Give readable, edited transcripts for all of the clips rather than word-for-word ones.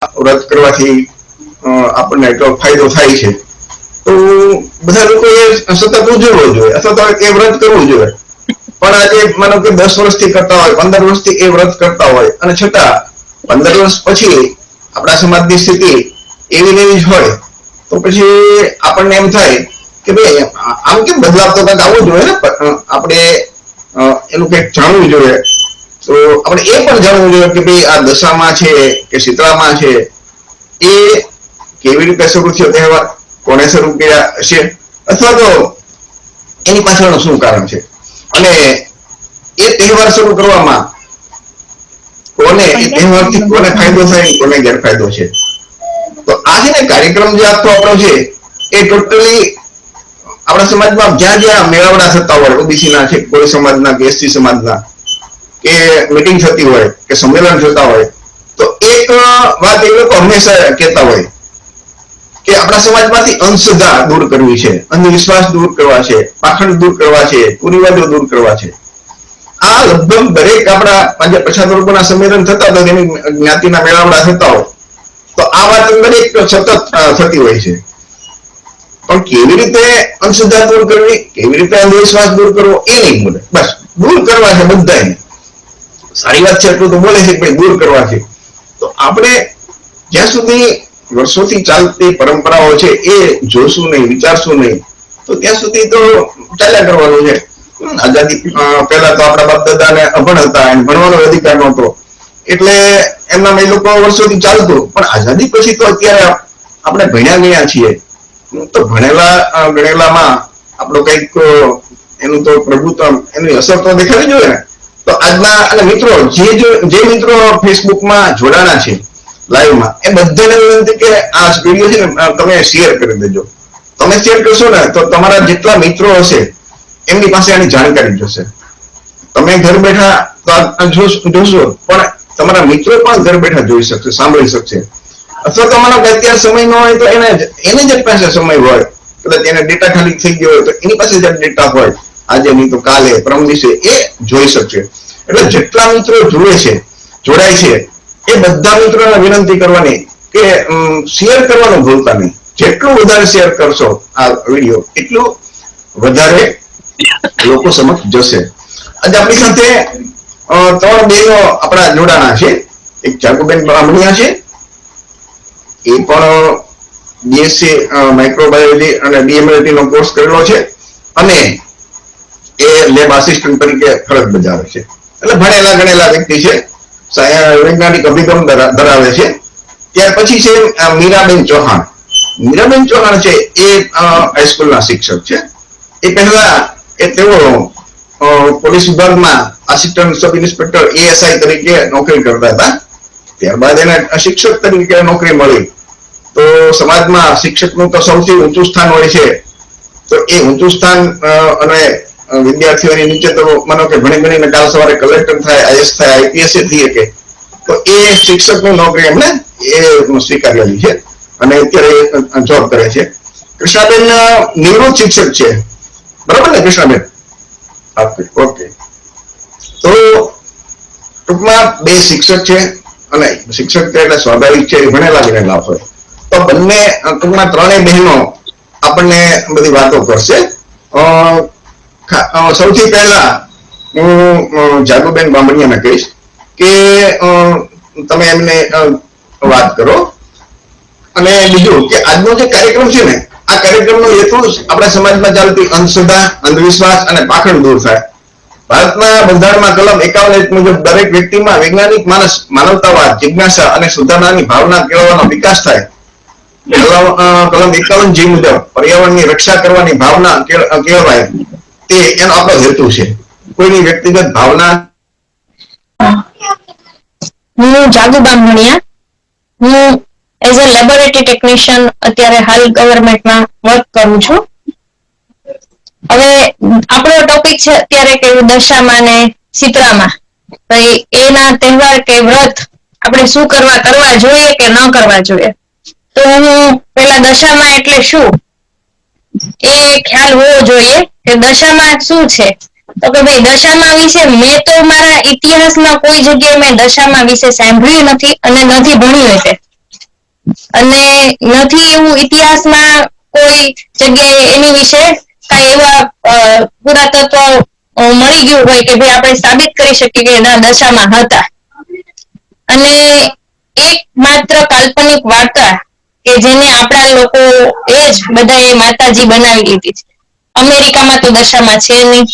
વ્રત કરવાથી આપણને એટલો ફાયદો થાય છે, તો બધા લોકોએ સતત ઉજવવો જોઈએ અથવા તો એ વ્રત કરવું જોઈએ. પણ આજે માનો કે 10 વર્ષથી કરતા હોય, 15 વર્ષથી એ વ્રત કરતા હોય અને છતાં 15 વર્ષ પછી આપણા સમાજની સ્થિતિ એવી ને એવી જ હોય, તો પછી આપણને એમ થાય કે ભાઈ આમ કેમ બદલાવ તો કંઈક આવવો જોઈએ ને. આપણે એનું કંઈક જાણવું જોઈએ. તો આપણે એ પણ જાણવું જોઈએ કે ભાઈ આ દશામાં છે કે શીતળામાં છે એ કેવી રીતે શરૂ થયો તહેવાર, કોને શરૂ કર્યા હશે, અથવા તો એની પાછળનું શું કારણ છે, અને એ તહેવાર શરૂ કરવામાં કોને એ તહેવારથી કોને ફાયદો થાય, કોને ગેરફાયદો છે. તો આ છે ને કાર્યક્રમ જે આખો આપણો છે એ ટોટલી આપણા સમાજમાં જ્યાં જ્યાં મેળાવડા થતા હોય, ઓબીસી ના છે, કોઈ સમાજના કે એસટી સમાજના, કે મીટિંગ થતી હોય કે સંમેલન થતા હોય, તો એક વાત એ લોકો હંમેશા કહેતા હોય કે આપણા સમાજમાંથી અંધશ્રદ્ધા દૂર કરવી છે, અંધવિશ્વાસ દૂર કરવા છે, પાખંડ દૂર કરવા છે, કુરિવાજો દૂર કરવા છે. આ લગભગ દરેક આપણા પછાત વર્ગોના સંમેલન થતા હોય, તેની જ્ઞાતિના મેળાવડા થતા હોય, તો આ વાત દરેક સતત થતી હોય છે. પણ કેવી રીતે અંધશ્રદ્ધા દૂર કરવી, કેવી રીતે અંધવિશ્વાસ દૂર કરવો, એ નહીં બોલે. બસ દૂર કરવા છે બધાને. સારી વાત છે એટલું તો બોલે છે કે દૂર કરવા છે. તો આપણે જ્યાં સુધી વર્ષોથી ચાલતી પરંપરાઓ છે એ જોશું નહીં, વિચારશું નહીં, તો ત્યાં સુધી તો ચાલ્યા કરવાનું છે. આઝાદી પહેલા તો આપણા બાપ દાદાને અભણ હતા, અને ભણવાનો અધિકાર નહોતો, એટલે એમના એ લોકો વર્ષોથી ચાલતું. પણ આઝાદી પછી તો અત્યારે આપણે ભણ્યા ગયા છીએ, તો ભણેલા ગણેલામાં આપણો કંઈક એનું તો પ્રભુત્વ, એની અસર તો દેખાવી જોઈએ ને. તો આજના અને મિત્રો જે મિત્રો ફેસબુકમાં જોડાણા છે લાઈવમાં, એ બધાને વિનંતી કે આ વિડીયો છે ને તમે શેર કરી દેજો. તમે શેર કરશો ને તો તમારા જેટલા મિત્રો હશે એમની પાસે આની જાણકારી જશે. તમે ઘર બેઠા જોશો, પણ તમારા મિત્રો પણ ઘર બેઠા જોઈ શકશે, સાંભળી શકશે. અથવા તમારો અત્યારે સમય ન હોય તો એને જ પાસે સમય હોય, કદાચ એને ડેટા ખાલી થઈ ગયો હોય તો એની પાસે જ ડેટા હોય, આજે નહીં તો કાલે, પરમ દિવસે એ જોઈ શકશે. એટલે જેટલા મિત્રો જોડાય છે એ બધા મિત્રોને વિનંતી કરવાની કે શેર કરવાનું ભૂલતા નહીં. જેટલું વધારે શેર કરશો આ વિડીયો, એટલું વધારે લોકો સમક્ષ જશે. આજે આપણી સાથે 3 બહેનો આપણા જોડાણા છે. એક જાગુબેન બામણિયા છે, એ પણ બીએસસી માઇક્રોબાયોલોજી અને ડીએમએલટી નો કોર્સ કરેલો છે, અને એ લેબ આસિસ્ટન્ટ તરીકે ફરજ બજાવે છે. એટલે ભણેલા ગણેલા વ્યક્તિ છે, વૈજ્ઞાનિક અભિગમ ધરાવે છે. ત્યાર પછી છે મીરાબેન ચૌહાણ. મીરાબેન ચૌહાણ છે એ હાઈસ્કૂલના શિક્ષક છે. એ પહેલા તેઓ પોલીસ વિભાગમાં આસિસ્ટન્ટ સબ ઇન્સ્પેક્ટર એએસઆઈ તરીકે નોકરી કરતા હતા. ત્યારબાદ એને શિક્ષક તરીકે નોકરી મળી. તો સમાજમાં શિક્ષકનું તો સૌથી ઊંચું સ્થાન હોય છે. તો એ ઊંચું સ્થાન અને વિદ્યાર્થીઓની નીચે તો માનો કે ભણી ભણીને કાલ સવારે કલેક્ટર થાય, આઈએસ થાય, આઈપીએસ થઈ શકે, તો એ શિક્ષકની નોકરી એમણે સ્વીકારેલી છે અને અત્યારે જોબ કરે છે. કૃષ્ણાબેન નિવૃત્ત શિક્ષક છે, બરાબર ને કૃષ્ણાબેન? ઓકે. તો ટૂંકમાં 2 શિક્ષક છે, અને શિક્ષક એટલે સ્વાભાવિક છે ભણેલા ગણેલા હોય. તો બંને ટૂંકમાં 3 બહેનો આપણને બધી વાતો કરશે. સૌથી પહેલા હું જાગુબેન બામણિયાને કહીશ કે તમે એમને વાત કરો. અને બીજું કે આજનો જે કાર્યક્રમ છે ને, આ કાર્યક્રમનો હેતુ આપણા સમાજમાં ચાલતી અંધશ્રદ્ધા, અંધવિશ્વાસ અને પાખંડ દૂર થાય. ભારતના બંધારણમાં કલમ 51 મુજબ દરેક વ્યક્તિમાં વૈજ્ઞાનિક માનવતાવાદ, જિજ્ઞાસા અને સુધારણાની ભાવના કેળવવાનો વિકાસ થાય. કલમ 51 મુજબ પર્યાવરણની રક્ષા કરવાની ભાવના કેળવાય, તે એનો આપણો હેતુ છે. કોઈની વ્યક્તિગત ભાવના. હું જાગુ બામણિયા, હું એઝ અ લેબોરેટરી ટેકનિશિયન અત્યારે હાલ ગવર્મેન્ટમાં વર્ક કરું છું. હવે આપણો ટોપિક છે અત્યારે કે દશામાં ને શીતળામાં, એના તહેવાર કે વ્રત આપણે શું કરવા જોઈએ કે ન કરવા જોઈએ. તો હું પેલા દશામાં એટલે શું એ ખ્યાલ હોવો જોઈએ કે દશામાં શું છે. તો કે ભાઈ દશામાં વિશે મેં તો મારા ઇતિહાસમાં કોઈ જગ્યાએ મેં દશામાં વિશે સાંભળ્યું નથી અને નથી ભણ્યું છે. નથી એવું ઇતિહાસમાં કોઈ જગ્યાએ એની વિશે કઈ એવા પુરાતત્વ મળી ગયું હોય કે ભાઈ આપણે સાબિત કરી શકીએ કે એના દશામાં હતા. અને એક માત્ર કાલ્પનિક વાર્તા કે જેને આપણા લોકો એ જ બધાએ માતાજી બનાવી લીધી છે. અમેરિકામાં તો દશામાં છે નહીં.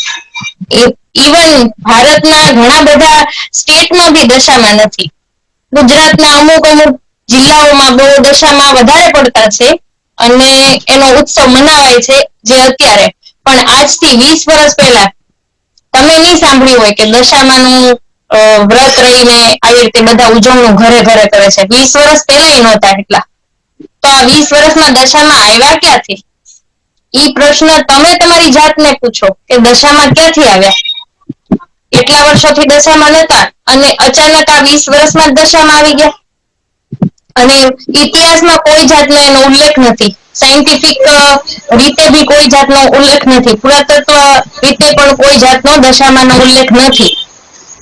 ઇવન ભારતના ઘણા બધા સ્ટેટમાં બી દશામાં નથી. ગુજરાતના અમુક જિલ્લાઓમાં બહુ દશામાં વધારે પડતા છે અને એનો ઉત્સવ મનાવાય છે જે અત્યારે. પણ આજથી 20 વર્ષ પહેલા તમે નહીં સાંભળ્યું હોય કે દશામાનું વ્રત રહીને આવી રીતે બધા ઉજવણું ઘરે ઘરે કરે છે. 20 વર્ષ પહેલા નહોતા એટલા. તો આ 20 વર્ષમાં દશામાં આવ્યા ક્યાંથી? ઈ પ્રશ્ન તમે તમારી જાતને પૂછો કે દશામાં ક્યાંથી આવ્યા? એટલા વર્ષોથી દશામાં નતા અને અચાનક આ 20 વર્ષમાં જ દશામાં આવી ગયા. અને ઇતિહાસમાં કોઈ જાતનો એનો ઉલ્લેખ નથી. સાયન્ટિફિક રીતે બી કોઈ જાતનો ઉલ્લેખ નથી. પુરાતત્વ રીતે પણ કોઈ જાતનો દશામાનો ઉલ્લેખ નથી.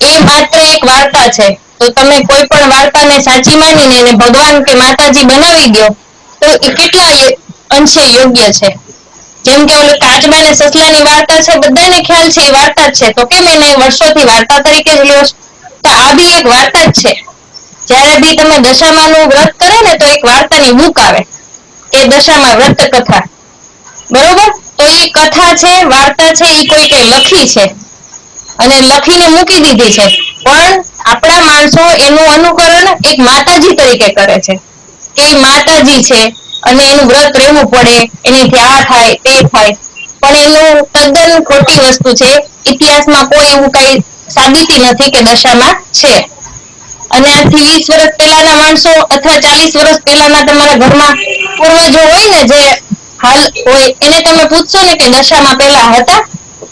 એ માત્ર એક વાર્તા છે. તો તમે કોઈ પણ વાર્તાને સાચી માનીને એને ભગવાન કે માતાજી બનાવી દો તો એ કેટલા અંશે યોગ્ય છે. જેમ કે ઓલું કાચબા ને સસલાની વાર્તા છે, બધાને ખ્યાલ છે એ વાર્તા જ છે. તો કેમ એને વર્ષોથી વાર્તા તરીકે જ લ્યો છો? તો આ બી એક વાર્તા જ છે. જ્યારે બી તમે દશામાનું વ્રત કરે ને તો એક વાર્તાની બુક આવે એ દશામાં વ્રત કથા. બરોબર? તો એ કથા છે, વાર્તા છે, એ કોઈકે લખી છે અને લખીને મૂકી દીધી છે. પણ આપણા માણસો એનું અનુકરણ એક માતાજી તરીકે કરે છે કે એ માતાજી છે અને એનું વ્રત રહેવું પડે, એનેથી આ થાય તે થાય. પણ એનું તદ્દન ખોટી વસ્તુ છે. ઇતિહાસમાં કોઈ એવું કઈ સાબિતી નથી કે દશામાં છે. અને આજથી 20 વર્ષ પહેલાના માણસો અથવા 40 વર્ષ પહેલાના તમારા ઘરમાં પૂર્વજો હોય ને જે હાલ હોય એને તમે પૂછશો ને કે દશામાં પહેલા હતા,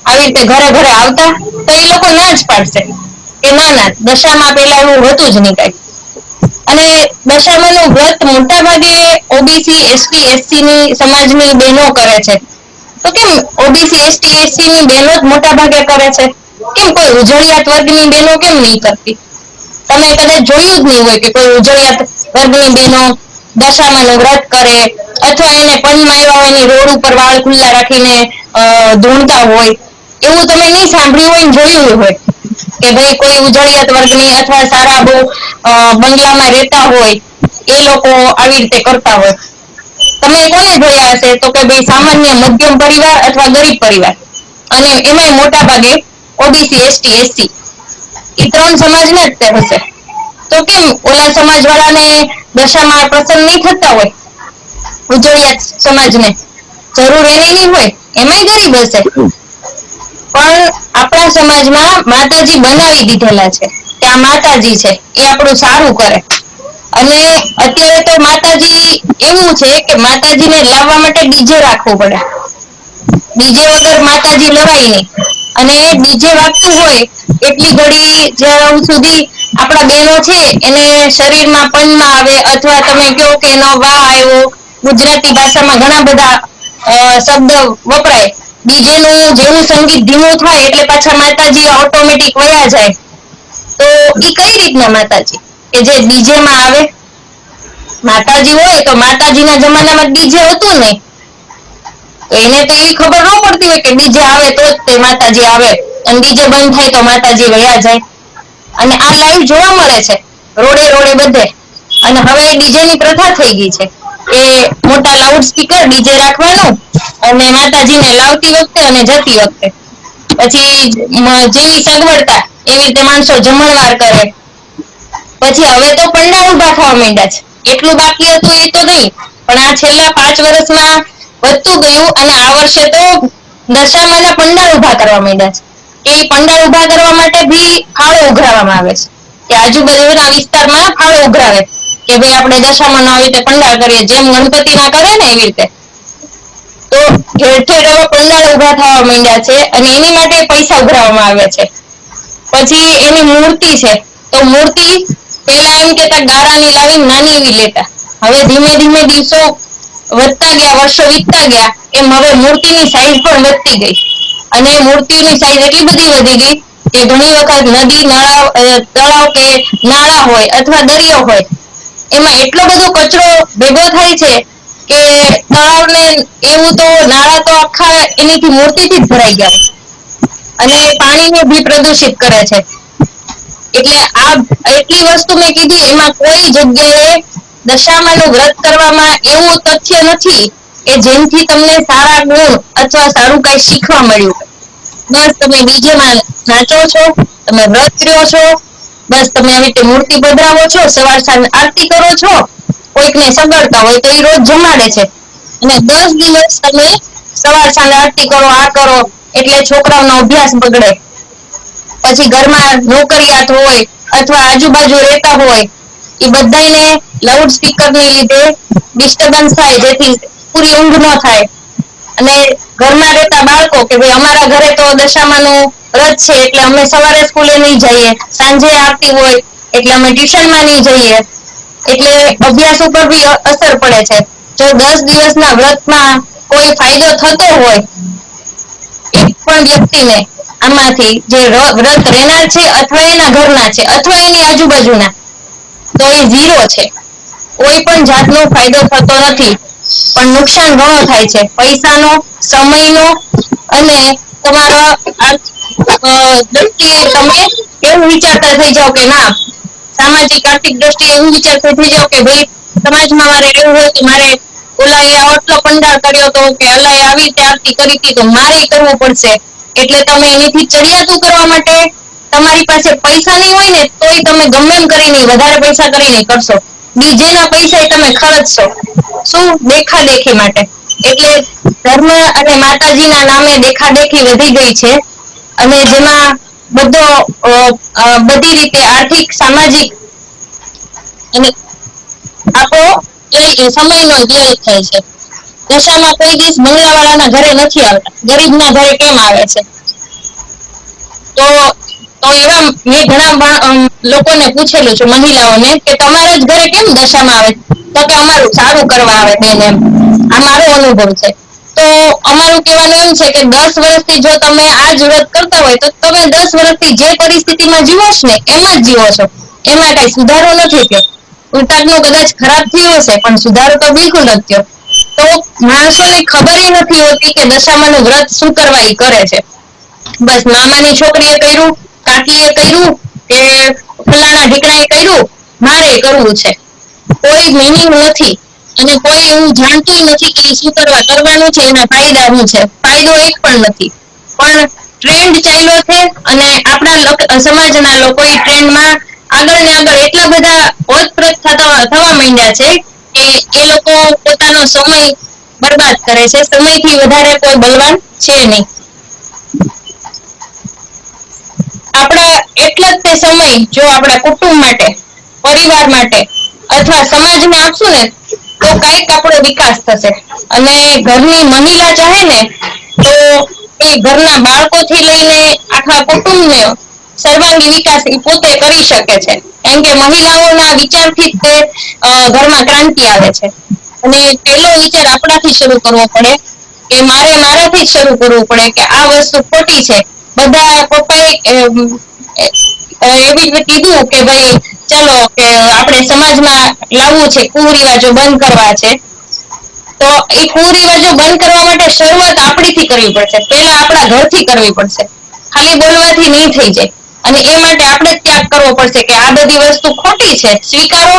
આવી રીતે ઘરે ઘરે આવતા, તો એ લોકો ના જ પાડશે કે ના ના દશામાં પહેલા એવું હતું જ નહીં કઈ. અને દશામાનું વ્રત મોટા ભાગે ઓબીસી એસટી એસસી ની સમાજની બહેનો કરે છે. તો કેમ ઓબીસી એસટી એસસી ની બહેનો જ મોટા ભાગે કરે છે? કેમ કોઈ ઉજળિયાત વર્ગની બહેનો કેમ નહીં કરતી? તમે કદાચ જોયું જ નહીં હોય કે કોઈ ઉજળિયાત વર્ગની બહેનો દશામાનું વ્રત કરે અથવા એને પનમાં આવ્યા હોય ને રોડ ઉપર વાળ ખુલ્લા રાખીને ધૂણતા હોય. એવું તમે નહીં સાંભળ્યું હોય ને જોયું હોય કે ભાઈ કોઈ ઉજળિયાત વર્ગની અથવા સારા બહુ બંગલામાં રહેતા હોય એ લોકો આવી રીતે કરતા હોય. તમે કોને જોયા હશે? તો કે ભાઈ સામાન્ય મધ્યમ પરિવાર અથવા ગરીબ પરિવાર, અને એમાંય મોટા ભાગે ઓબીસી એસટી એસસી એ 3 સમાજના જ તે હશે. તો કેમ ઓલા સમાજ વાળાને દશામાં પ્રસન્ન નહીં થતા હોય? ઉજળિયાત સમાજને જરૂર એની નહીં હોય, એમાંય ગરીબ હશે. પણ આપણા સમાજમાં માતાજી બનાવી દીધેલા છે કે આ માતાજી છે એ આપણું સારું કરે. અને અત્યારે તો માતાજી એવું છે કે માતાજીને લાવવા માટે ડીજે રાખવું પડે. ડીજે વગર માતાજી લવાય નહીં. અને ડીજે વાગતું હોય એટલી ઘડી જ્યાં સુધી આપણા બહેનો છે એને શરીરમાં પનમાં આવે અથવા તમે કહો કે એનો વાહ આવ્યો. ગુજરાતી ભાષામાં ઘણા બધા શબ્દ વપરાય. ડીજે નું જેવું સંગીત ધીમું થાય એટલે પાછા માતાજી ઓટોમેટિક વયા જાય. તો ઈ કઈ રીતના માતાજી કે જે ડીજે માં આવે? માતાજી હોય તો માતાજીના જમાનામાં ડીજે હતું નહીં. તો એને તો એવી ખબર ન પડતી હોય કે ડીજે આવે તો જ તે માતાજી આવે અને ડીજે બંધ થાય તો માતાજી વયા જાય. અને આ લાઈવ જોવા મળે છે રોડે રોડે બધે. અને હવે ડીજે ની પ્રથા થઈ ગઈ છે કે મોટા લાઉડ સ્પીકર ડીજે રાખવાનું અને માતાજીને લાવતી વખતે અને જતી વખતે પછી જેવી સગવડતા એવી રીતે માણસો જમણવાર કરે. પછી હવે તો પંડાલ ઉભા થવા માંડ્યા છે. એટલું બાકી હતું એ તો નહીં, પણ આ છેલ્લા 5 વર્ષમાં વધતું ગયું અને આ વર્ષે તો દશામાના પંડાલ ઉભા કરવા માંડ્યા છે. એ પંડાલ ઉભા કરવા માટે બી ફાળો ઉઘરાવવામાં આવે છે કે આજુબાજુના વિસ્તારમાં ફાળો ઉઘરાવે કે ભાઈ આપણે દશામાનો આવી રીતે પંડાલ કરીએ, જેમ ગણપતિના કરે ને એવી રીતે. તો ઠેર ઠેર હવે પંડાળ ઉભા થવા માંડ્યા છે અને એની માટે પૈસા ઉઘરાવવામાં આવે છે. પછી એની મૂર્તિ છે તો મૂર્તિ પેલા એમ કેતા ગારાની લાવીને નાની એવી લેતા. હવે ધીમે ધીમે દિવસો વધતા ગયા, વર્ષો વીતતા ગયા એમ હવે મૂર્તિની સાઈઝ પણ વધતી ગઈ. અને મૂર્તિની સાઈઝ એટલી બધી વધી ગઈ કે ઘણી વખત નદી તળાવ કે નાળા હોય અથવા દરિયો હોય એમાં એટલો બધો કચરો ભેગો થાય છે કે તળાવને એવું તો નાળા તો આખા એનીથી મૂર્તિથી જ ભરાઈ ગયા અને પાણીને બી પ્રદૂષિત કરે છે. એટલે આ એટલી વસ્તુ મેં કીધી, એમાં કોઈ જગ્યાએ દશામાનું વ્રત કરવામાં એવું તથ્ય નથી કે જેમથી તમને સારા ગુણ અથવા સારું કઈ શીખવા મળ્યું. બસ તમે ડીજેમાં નાચો છો, તમે વ્રત કર્યો છો, બસ તમે આવી રીતે મૂર્તિ પધરાવો છો, સવાર સાંજ આરતી કરો છો, કોઈકને સગડતા હોય તો એ રોજ જમાડે છે અને 10 દિવસ તમે સવાર સાંજ આરતી કરો, આ કરો એટલે છોકરાઓનો અભ્યાસ બગડે. પછી ઘરમાં નોકરિયાત હોય અથવા આજુબાજુ રહેતા હોય એ બધાને લાઉડ સ્પીકરને લીધે ડિસ્ટર્બન્સ થાય, જેથી પૂરી ઊંઘ ન થાય. અને ઘરમાં રહેતા બાળકો કે ભાઈ અમારા ઘરે તો દશામાનું વ્રત છે એટલે અમે સવારે સ્કૂલે નહીં જઈએ, સાંજે આરતી હોય એટલે અમે ટ્યુશનમાં નહીં જઈએ, એટલે અભ્યાસ ઉપર બી અસર પડે છે. જો 10 દિવસના વ્રતમાં કોઈ ફાયદો થતો હોય એક પણ વ્યક્તિને આમાંથી, જે વ્રત રહેનાર છે અથવા એના ઘરના છે અથવા એની આજુબાજુના, તો એ 0 છે. કોઈ પણ જાતનો ફાયદો થતો નથી, પણ નુકસાન ઘણો થાય છે, પૈસાનો, સમયનો અને તમારા દ્રષ્ટિએ તમે એવું વિચારતા થઈ જાઓ કે ના, સામાજિક આર્થિક દ્રષ્ટિએ એવું વિચારતા થઈ જાઓ કે ભાઈ સમાજમાં મારે રહેવું હોય તો મારે ઓલાએ આટલો પંડાળ કર્યો તો કે અલાએ આવી રીતે આરતી કરી હતી તો મારે કરવું પડશે. એટલે તમે એનીથી ચડિયાતું કરવા માટે તમારી પાસે પૈસા નહીં હોય ને તોય તમે ગમે એમ કરીને વધારે પૈસા કરીને કરશો. ડીજેના પૈસા તમે ખર્ચશો શું? દેખાદેખી માટે. એટલે ધર્મ અને માતાજીના નામે દેખાદેખી વધી ગઈ છે અને જેમાં બધી રીતે આર્થિક, સામાજિક અને આપણો સમયનો વ્યય થાય છે. દશામાં કોઈ દિવસ બંગલાવાળાના ઘરે નથી આવતા, ગરીબના ઘરે કેમ આવે છે? તો એવા મેં ઘણા લોકોને પૂછેલું છે, મહિલાઓને, કે તમારા જ ઘરે કેમ દશામાં આવે? તો કે અમારું સારું કરવા આવે બેન, એમ. આ મારો અનુભવ છે. તો અમારું કહેવાનું એમ છે કે 10 વર્ષથી જો તમે આ જ વ્રત કરતા હોય તો તમે 10 વર્ષથી જે પરિસ્થિતિમાં જીવો છો ને એમ જ જીવો છો, એમાં કઈ સુધારો નથી થયો. ઉલટાનું કદાચ ખરાબ થયું હશે પણ સુધારો તો બિલકુલ નથી થયો. તો માણસોને ખબર નથી હોતી કે દશામાનું વ્રત શું કરવા એ કરે છે. બસ મામાની છોકરીએ કર્યું, કાકીએ કર્યું કે ફલાણા ઢીકણાએ કર્યું, મારે કરવું છે. કોઈ મિનિંગ નથી અને કોઈ એવું જાણતું નથી કે શું કરવાનું છે, એના ફાયદા શું છે. ફાયદો એક પણ નથી, પણ ટ્રેન્ડ ચાલ્યો છે અને આપણા સમાજના લોકો એ ટ્રેન્ડમાં આગળ ને આગળ એટલા બધા ઓતપ્રોત થવા માંડ્યા છે કે એ લોકો પોતાનો સમય બરબાદ કરે છે. સમયથી વધારે કોઈ બલવાન છે નહીં. આપણા એટલા જ તે સમય જો આપણા કુટુંબ માટે, પરિવાર માટે અથવા સમાજને આપશું ને તો કઈક આપણો વિકાસ થશે. અને ઘરની મહિલા ચાહે ને તો એ ઘરના બાળકોથી લઈને આખા કુટુંબને સર્વાંગી વિકાસ એ પોતે કરી શકે છે. કેમ કે મહિલાઓના વિચારથી જ તે ઘરમાં ક્રાંતિ આવે છે. અને પહેલો વિચાર આપણાથી શરૂ કરવો પડે કે મારે મારાથી જ શરૂ કરવું પડે કે આ વસ્તુ ખોટી છે. બધા પપ્પાએ એવી રીતે કીધું કે ભાઈ ચલો કે આપણે સમાજમાં લાવવું છે, કુરિવાજો બંધ કરવા છે, તો એ કુરિવાજો બંધ કરવા માટે શરૂઆત આપણીથી કરવી પડશે. પહેલા આપણા ઘરથી કરવી પડશે. ખાલી બોલવાથી નહીં થઈ જાય. અને એ માટે આપણે ત્યાગ કરવો પડશે કે આ બધી વસ્તુ ખોટી છે, સ્વીકારો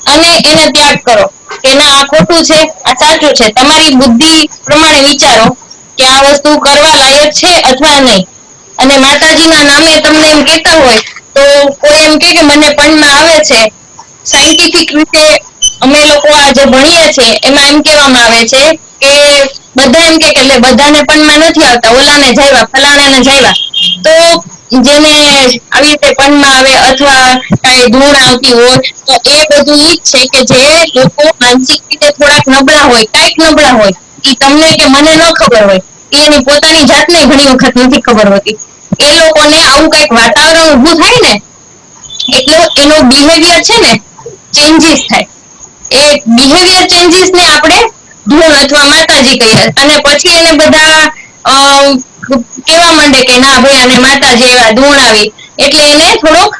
અને એને ત્યાગ કરો કે ના, આ ખોટું છે, આ સાચું છે. તમારી બુદ્ધિ પ્રમાણે વિચારો કે આ વસ્તુ કરવા લાયક છે અથવા નહીં. અને માતાજીના નામે તમને એમ કહેતા હોય તો કોઈ એમ કે મને પણમાં આવે છે, સાયન્ટિફિક રીતે અમે લોકો આ જે ભણીએ છીએ એમાં એમ કહેવામાં આવે છે કે બધા એમ કે એટલે બધાને પણમાં નથી આવતા, ઓલાને જાયવા, ફલાણાને જાયવા. તો જેને આવી રીતે પણમાં આવે અથવા કાંઈ ધૂળ આવતી હોય તો એ બધું ઈ જ છે કે જે લોકો માનસિક રીતે થોડાક નબળા હોય, કાંઈક નબળા હોય, એ તમને કે મને ન ખબર હોય, એની પોતાની જાતને ઘણી વખત નથી ખબર હોતી. એ લોકોને આવું કંઈક વાતાવરણ ઊભું થાય ને એટલે એનો બિહેવિયર છે ને ચેન્જીસ થાય. એ બિહેવિયર ચેન્જીસ ને આપણે ધૂળ અથવા માતાજી કહીએ. અને પછી એને બધા કેવા માંડે કે ના ભાઈ અને માતાજી એવા ધૂળ આવી, એટલે એને થોડોક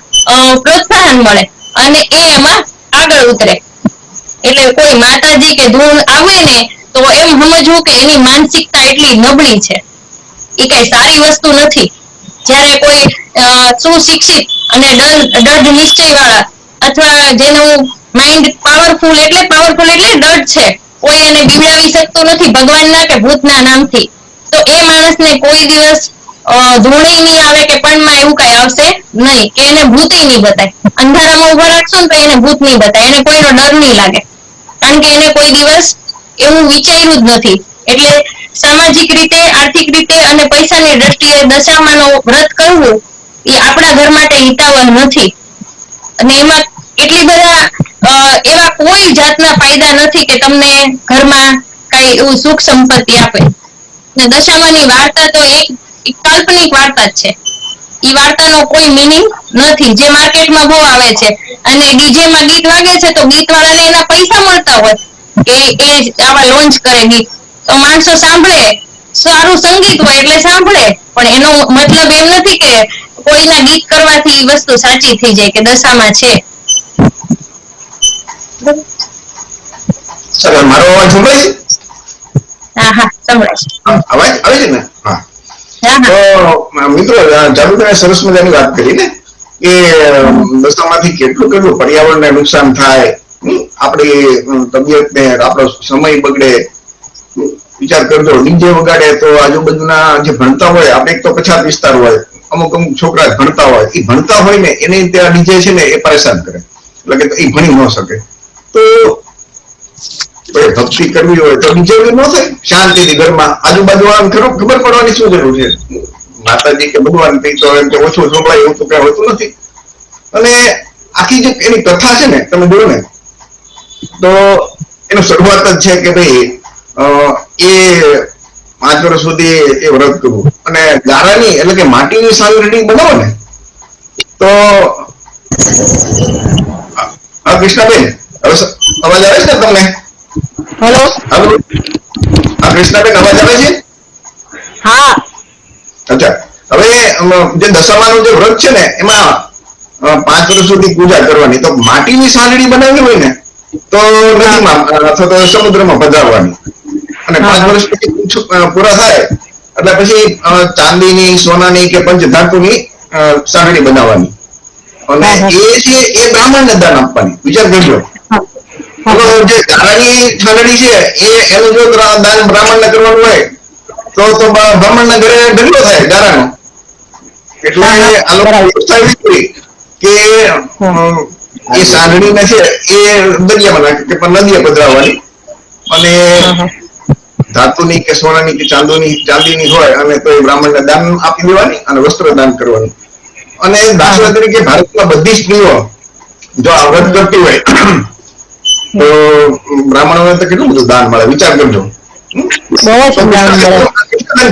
પ્રોત્સાહન મળે અને એ એમાં આગળ ઉતરે. એટલે કોઈ માતાજી કે ધૂળ આવે ને તો એમ સમજવું કે એની માનસિકતા એટલી નબળી છે, એ કઈ સારી વસ્તુ નથી. જ્યારે કોઈ સુશિક્ષિત અને દૃઢ નિશ્ચય વાળા અથવા જેનું માઇન્ડ પાવરફુલ એટલે દૃઢ છે, કોઈ એને બીવડાવી શકતું નથી ભગવાનના કે ભૂતના નામથી, તો એ માણસને કોઈ દિવસ ધૂણી નહીં આવે કે પણમાં એવું કઈ આવશે નહીં, કે એને ભૂત નહીં બતાય. અંધારામાં ઉભા રાખશો ને તો એને ભૂત નહીં બતાય, એને કોઈનો ડર નહીં લાગે, કારણ કે એને કોઈ દિવસ એવું વિચાર્યું જ નથી. એટલે સામાજિક રીતે, આર્થિક રીતે અને પૈસાની દ્રષ્ટિએ દશામાનો વ્રત કરવું એ આપણા ઘર માટે હિતાવહ નથી. અને એમાં એટલી બધા એવા કોઈ જાતના ફાયદા નથી કે તમને ઘરમાં કઈ એવું સુખ સંપત્તિ આપે. ને દશામાની વાર્તા તો એક કાલ્પનિક વાર્તા જ છે. ઈ વાર્તાનો કોઈ મિનિંગ નથી, જે માર્કેટમાં બહુ આવે છે. અને ડીજે માં ગીત વાગે છે તો ગીત વાળાને એના પૈસા મળતા હોય કે એ આવા લોન્ચ કરે ગીત, તો માણસો સાંભળે, સારું સંગીત હોય એટલે સાંભળે, પણ એનો મતલબ એમ નથી કે કોઈના ગીત કરવાથી એ વસ્તુ સાચી થઈ જાય કે દશામાં છે. સર મારો અવાજ સંભળાય છે? હા હા સંભળાય છે. અવાજ આવે છે ને? હા. હા હા. તો મિત્રો જાગૃતિને સરસ મજાની વાત કરી ને કે દશામાંથી કેટલું કેટલું પર્યાવરણને નુકસાન થાય, આપણી તબિયતને, આપણો સમય બગડે. વિચાર કરજો, ડીજે વગાડે તો આજુબાજુના જે ભણતા હોય, આપણે એક તો પછાત વિસ્તાર હોય, અમુક અમુક છોકરા ભણતા હોય, એ ભણતા હોય ને એને ત્યાં ડીજે છે ને એ પરેશાન કરે, એટલે કે એ ભણી ન શકે. તો ભક્તિ કરવી હોય તો ડીજે ન થાય, શાંતિથી ઘરમાં આજુબાજુ આમ ખબર પડવાની શું જરૂર છે? માતાજી કે ભગવાન કઈ તો એમ કે ઓછું સંભળાય એવું તો કઈ હોતું નથી. અને આખી જે એની કથા છે ને તમે જોયો ને તો એનો શરૂઆત જ છે કે ભાઈ એ 5 વર્ષ સુધી એ વ્રત કરવું, અને ગારાની એટલે કે માટીની સાંગરણી બનાવો ને તો કૃષ્ણાબેન અવાજ આવે છે ને તમને? હેલો. કૃષ્ણાબેન અવાજ આવે છે? હા. અચ્છા, હવે જે દશામાનું જે વ્રત છે ને એમાં 5 વર્ષ સુધી પૂજા કરવાની, તો માટીની સાંગડી બનાવવી હોય ને તો નદીમાં અથવા તો સમુદ્રમાં પધરાવવાની, અને 5 વર્ષ પછી પૂરા થાય એટલે પછી ચાંદીની, સોનાની કે પંચધાતુની સાંગડી બનાવવાની, અને એ છે એ બ્રાહ્મણને દાન આપવાની. વિચાર કરજો, જે ગાળાની સાંગડી છે એનું જો દાન બ્રાહ્મણને કરવાનું હોય તો બ્રાહ્મણના ઘરે ઢગલો થાય ગારાનો. એટલે આ લોકો વ્યવસ્થા એવી કરી કે એ સાંગડીને છે એ દરિયામાં નાખે કે નદીએ પધરાવવાની, અને ધાતુની કે સોનાની કે ચાંદીની હોય અને તો એ બ્રાહ્મણને દાન આપી દેવાની અને વસ્ત્ર દાન કરવાનું. અને દાખલા તરીકે ભારતમાં બધી સ્ત્રીઓ જો આ વ્રત કરતી હોય તો બ્રાહ્મણોને તો કેટલું બધું દાન મળે, વિચાર કરજો.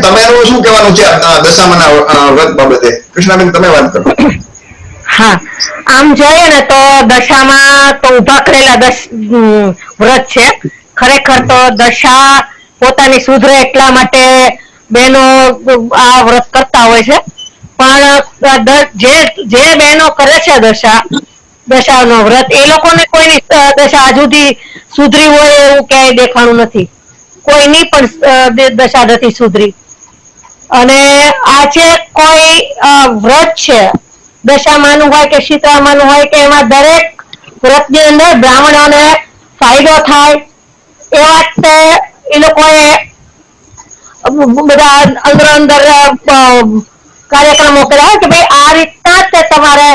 તમે શું કહેવાનું છે દશામાના વ્રત બાબતે? કૃષ્ણાબેન તમે વાત કરો. હા, આમ જોઈએ ને તો દશામાં તો ઉભા કરેલા વ્રત છે. ખરેખર તો દશા પોતાની સુધરે એટલા માટે બહેનો આ વ્રત કરતા હોય છે, પણ જે બહેનો કરે છે દશાનો વ્રત, એ લોકોને કોઈ દશા હજુ સુધી સુધરી હોય એવું ક્યાંય દેખાણું નથી. કોઈની પણ દશા નથી સુધરી. અને આજે કોઈ વ્રત છે દશામાનું હોય કે શીતળામાનું હોય કે એમાં દરેક વ્રતની અંદર બ્રાહ્મણોને ફાયદો થાય એ વાત એ લોકોએ બધા અંદર કાર્યક્રમો કર્યા કે ભાઈ આ રીતના જ તમારે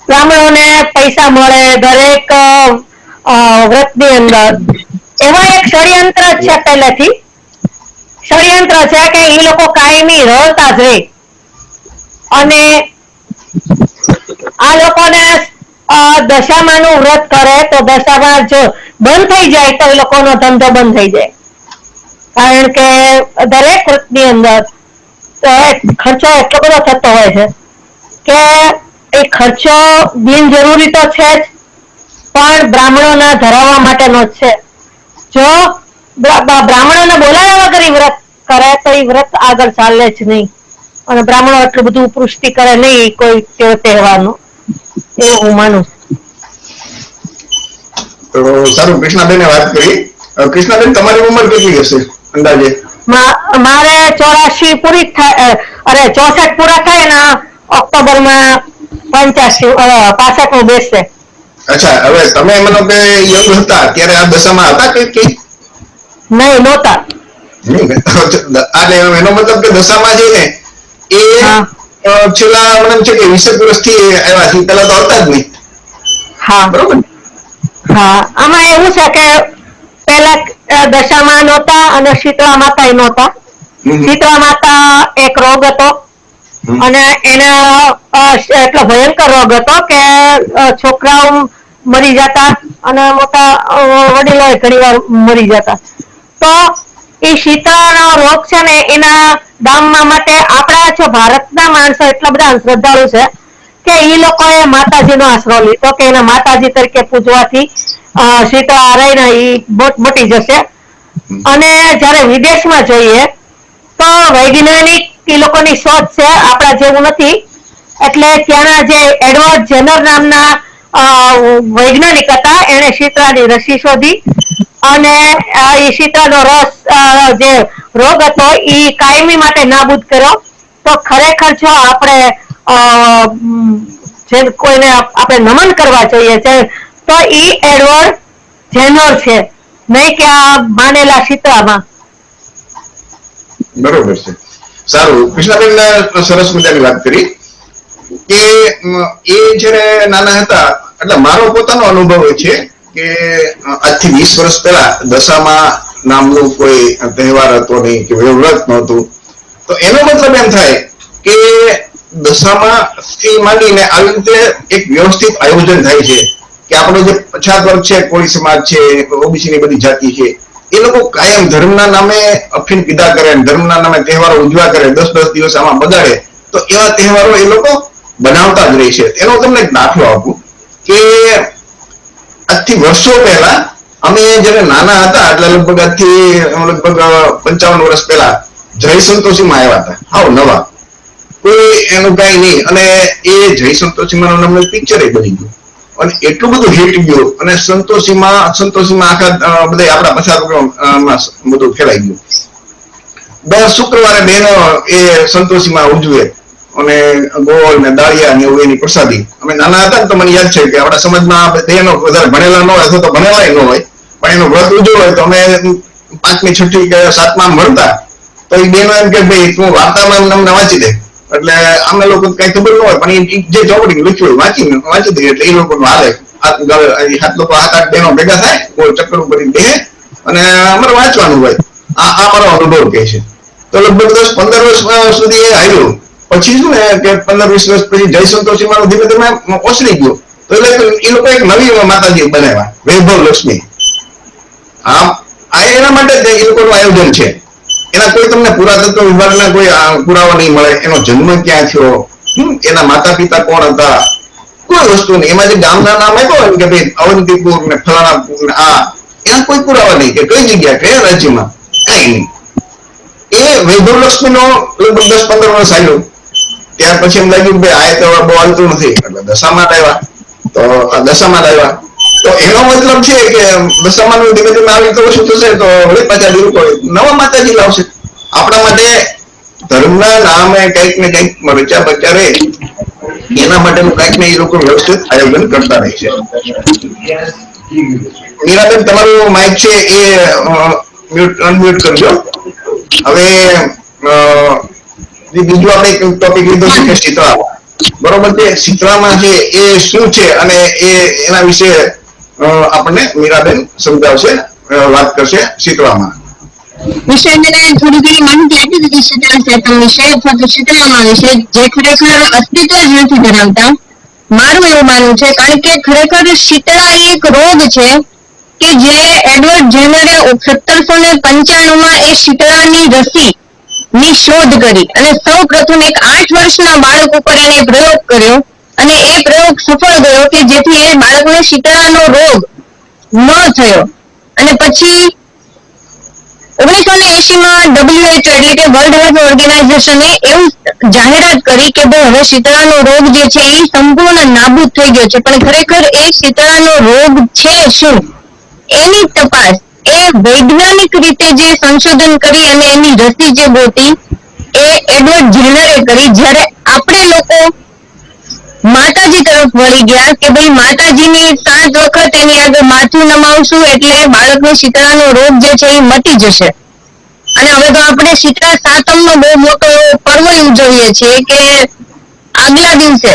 બ્રાહ્મણોને પૈસા મળે દરેક વ્રતની અંદર. એમાં એક ષડયંત્ર છે, પહેલેથી ષડયંત્ર છે કે એ લોકો કાયમી રળતા જ રહે, અને આ લોકોને દશામાનું વ્રત કરે તો દશામાં જો બંધ થઈ જાય તો એ લોકોનો ધંધો બંધ થઈ જાય, કારણ કે દરેક વ્રતની અંદર ખર્ચો એટલો બધો થતો હોય છે કે એ ખર્ચો બિનજરૂરી તો છે જ, પણ બ્રાહ્મણોના ધરાવવા માટેનો જ છે. જો બ્રાહ્મણોને બોલાવ્યા વગર વ્રત કરે તો એ વ્રત આગળ ચાલે જ નહીં, અને બ્રાહ્મણો એટલું બધું પુષ્ટિ કરે નહીં કોઈ તહેવારનું. એવું હું માનું. તો સારું, કૃષ્ણાબેને વાત કરી. કૃષ્ણાબેન, તમારી ઉંમર કેટલી હશે અંદાજે? મારે 84 પૂરી થાય, અરે 64 પૂરા થાય ને ઓક્ટોબરમાં 65 નું બેસશે. અચ્છા, હવે તમે મને કે યંગ હતા ત્યારે આ દશામાં હતા કઈ? નહીં, નહોતા. એનો મતલબ કે દશામાં છે ને એ છેલ્લા મને એમ છે કે 20 વર્ષથી આવ્યા છે, પેલા તો હતા જ નહીં. હા, બરોબર. હા, આમાં એવું છે કે પેલા દશામાં નહોતા અને શીતળા માતા નહોતા. શીતળા માતા એક રોગ હતો અને એને એટલો ભયંકર રોગ હતો કે છોકરાઓ મરી જતા અને મોટા વડીલો ઘણી વાર મરી જતા. તો એ શીતળાનો રોગ છે ને એના ગામમાં માટે આપણા જો ભારતના માણસો એટલા બધા શ્રદ્ધાળુ છે કે એ લોકોએ માતાજીનો આશરો લીધો કે એને માતાજી તરીકે પૂજવાથી શીતળા રહીને એ મટી જશે. અને જયારે વિદેશમાં જોઈએ તો વૈજ્ઞાનિક એ લોકોની શોધ છે, આપણા જેવું નથી. એટલે ત્યાંના જે એડવર્ડ જેનર નામના વૈજ્ઞાનિક હતા, એને શીતળાની રસી શોધી અને એ શીતળાનો રસ જે રોગ હતો એ કાયમી માટે નાબૂદ કર્યો. તો ખરેખર જો આપણે જે કોઈને આપણે નમન કરવા જોઈએ છે તો ઈ એડવર્ડ જેનર છે, નહીં કે આ માનેલા શીતળામાં. બરોબર છે. સારું, કૃષ્ણાબેન સરસ મજાની વાત કરી કે એ જયારે નાના હતા, એટલે મારો પોતાનો અનુભવ એ છે કે આજથી 20 વર્ષ પહેલા દશામાં નામનું કોઈ તહેવાર હતો નહીં કે વ્રત નહોતું. તો એનો મતલબ એમ થાય કે દશામાં થી માંડીને આવી રીતે એક વ્યવસ્થિત આયોજન થાય છે કે આપણો જે પછાત વર્ગ છે, કોળી સમાજ છે, ઓબીસી ની બધી જાતિ છે, એ લોકો કાયમ ધર્મના નામે અફીણ પીધા કરે, ધર્મના નામે તહેવારો ઉજવા કરે, 10-10 દિવસ આમાં બગાડે. તો એવા તહેવારો એ લોકો બનાવતા જ રહે છે. એનો તમને એક દાખલો આપું કે આજથી વર્ષો પહેલા અમે જયારે નાના હતા, એટલે લગભગ લગભગ 55 વર્ષ પહેલા જય સંતોષીમાં આવ્યા હતા, હાવ નવા, કોઈ એનું કઈ નહીં. અને એ જય સંતોષીમાં નામનું પિક્ચર બની ગયું અને એટલું બધું હિટ ગયું અને સંતોષીમાં આખા બધા આપણા પછાત બધું ફેલાઈ ગયું. દર શુક્રવારે બહેનો એ સંતોષીમાં ઉજવે અને ગોળ ને દાળિયા ને એવું એની પ્રસાદી. અમે નાના હતા ને તો મને યાદ છે કે આપણા સમાજમાં બહેનો વધારે ભણેલા ન હોય અથવા તો ભણેલા ન હોય, પણ એનો વ્રત ઉજવો હોય તો અમે 5મી 6મી કે 7માં મળતા. તો એ બહેનો એમ કે ભાઈ તું વાર્તામાં અમને વાંચી દે. એટલે અમે લોકો કઈ ખબર ન હોય, પણ જે ચોપડી લખ્યું વાંચી દઈએ એટલે એ લોકો હાલે. 7 લોકો 8 બહેનો ભેગા થાય, કોઈ ચક્કર ઉપર બેહે અને અમારે વાંચવાનું હોય. આ મારો અનુભવ કહે છે. તો લગભગ 10-15 વર્ષ સુધી એ આવ્યું. પછી શું ને કે 15-20 વર્ષ પછી જય સંતોષીમાં ધીમે ધીમે ઓસરી ગયો. તો એટલે એ લોકો એક નવી માતાજી બનાવ્યા, વૈભવ લક્ષ્મી. આ એના માટે એ લોકોનું આયોજન છે. એના કોઈ તમને પુરાતત્વ વિભાગના કોઈ પુરાવા નહીં મળે, એનો જન્મ ક્યાં થયો, એના માતા પિતા કોણ હતા, કોઈ વસ્તુ નહીં. એમાં જે ગામના નામ આપ્યો કે ભાઈ અવંતીપુર ને ફલાણાપુર ને એના કોઈ પુરાવા નહીં કે કઈ જગ્યા કયા રાજ્યમાં, કઈ નહીં. એ વૈભવ લક્ષ્મી નો લગભગ 10-15 વર્ષ આવ્યો. ત્યાર પછી એમ લાગ્યું કે આ તો બહુ હાલતું નથી, એટલે દશામાં આવ્યા. તો આ દશામાં આવ્યા તો એનો મતલબ છે કે દશામાં ધીમે ધીમે આવી તો શું થશે, તો વળી પાછા લોકો નવા માતાજી લાવશે. આપણા માટે ધર્મના નામે કઈક ને કઈક રચા બચા રહે, એના માટેનું કઈક ને એ લોકો વ્યવસ્થિત આયોજન કરતા રહે છે. મીરાબેન, તમારું માઇક છે એ અનમ્યુટ કરજો. હવે બીજું આપણે ટોપિક લીધો છે કે શીતળા. બરોબર છે, શીતળામાં છે એ શું છે અને એના વિશે આપણને મીરાબેન સમજાવશે, વાત કરશે શીતળામાં. વિષયને થોડી ઘણી માહિતી આપી દીધી શીતળા ચેતન વિશે અથવા તો શીતળામાં વિશે, જે ખરેખર અસ્તિત્વ જ નથી ધરાવતા. મારું એવું માનવું છે, કારણ કે ખરેખર શીતળા એક રોગ છે કે જે એડવર્ડ જેનરે 1795માં એ શીતળાની રસી ની શોધ કરી અને સૌ પ્રથમ એક 8 વર્ષના બાળક ઉપર એને પ્રયોગ કર્યો અને એ પ્રયોગ સફળ ગયો કે જેથી એ બાળકને શીતળાનો રોગ ન થયો. અને પછી 1980 માં WHO એટલે કે વર્લ્ડ હેલ્થ ઓર્ગેનાઇઝેશને એવું જાહેરાત કરી કે ભાઈ હવે શીતળાનો રોગ જે છે એ સંપૂર્ણ નાબૂદ થઈ ગયો છે. પણ ખરેખર એ શીતળાનો રોગ છે શું એની તપાસ એ વૈજ્ઞાનિક રીતે જે સંશોધન કરી અને એની રસી જે ગોતી એ એડવર્ડ જેનરે કરી. જ્યારે આપણે લોકો માતાજી તરફ વળી ગયા કે ભાઈ માતાજીની 7 વખત એની આગળ માથું નમાવશું એટલે બાળકને શીતળાનો રોગ જે છે એ મટી જશે. અને હવે તો આપણે શીતળા સાતમનો બહુ મોટો એવો પર્વ ઉજવીએ છીએ કે આગલા દિવસે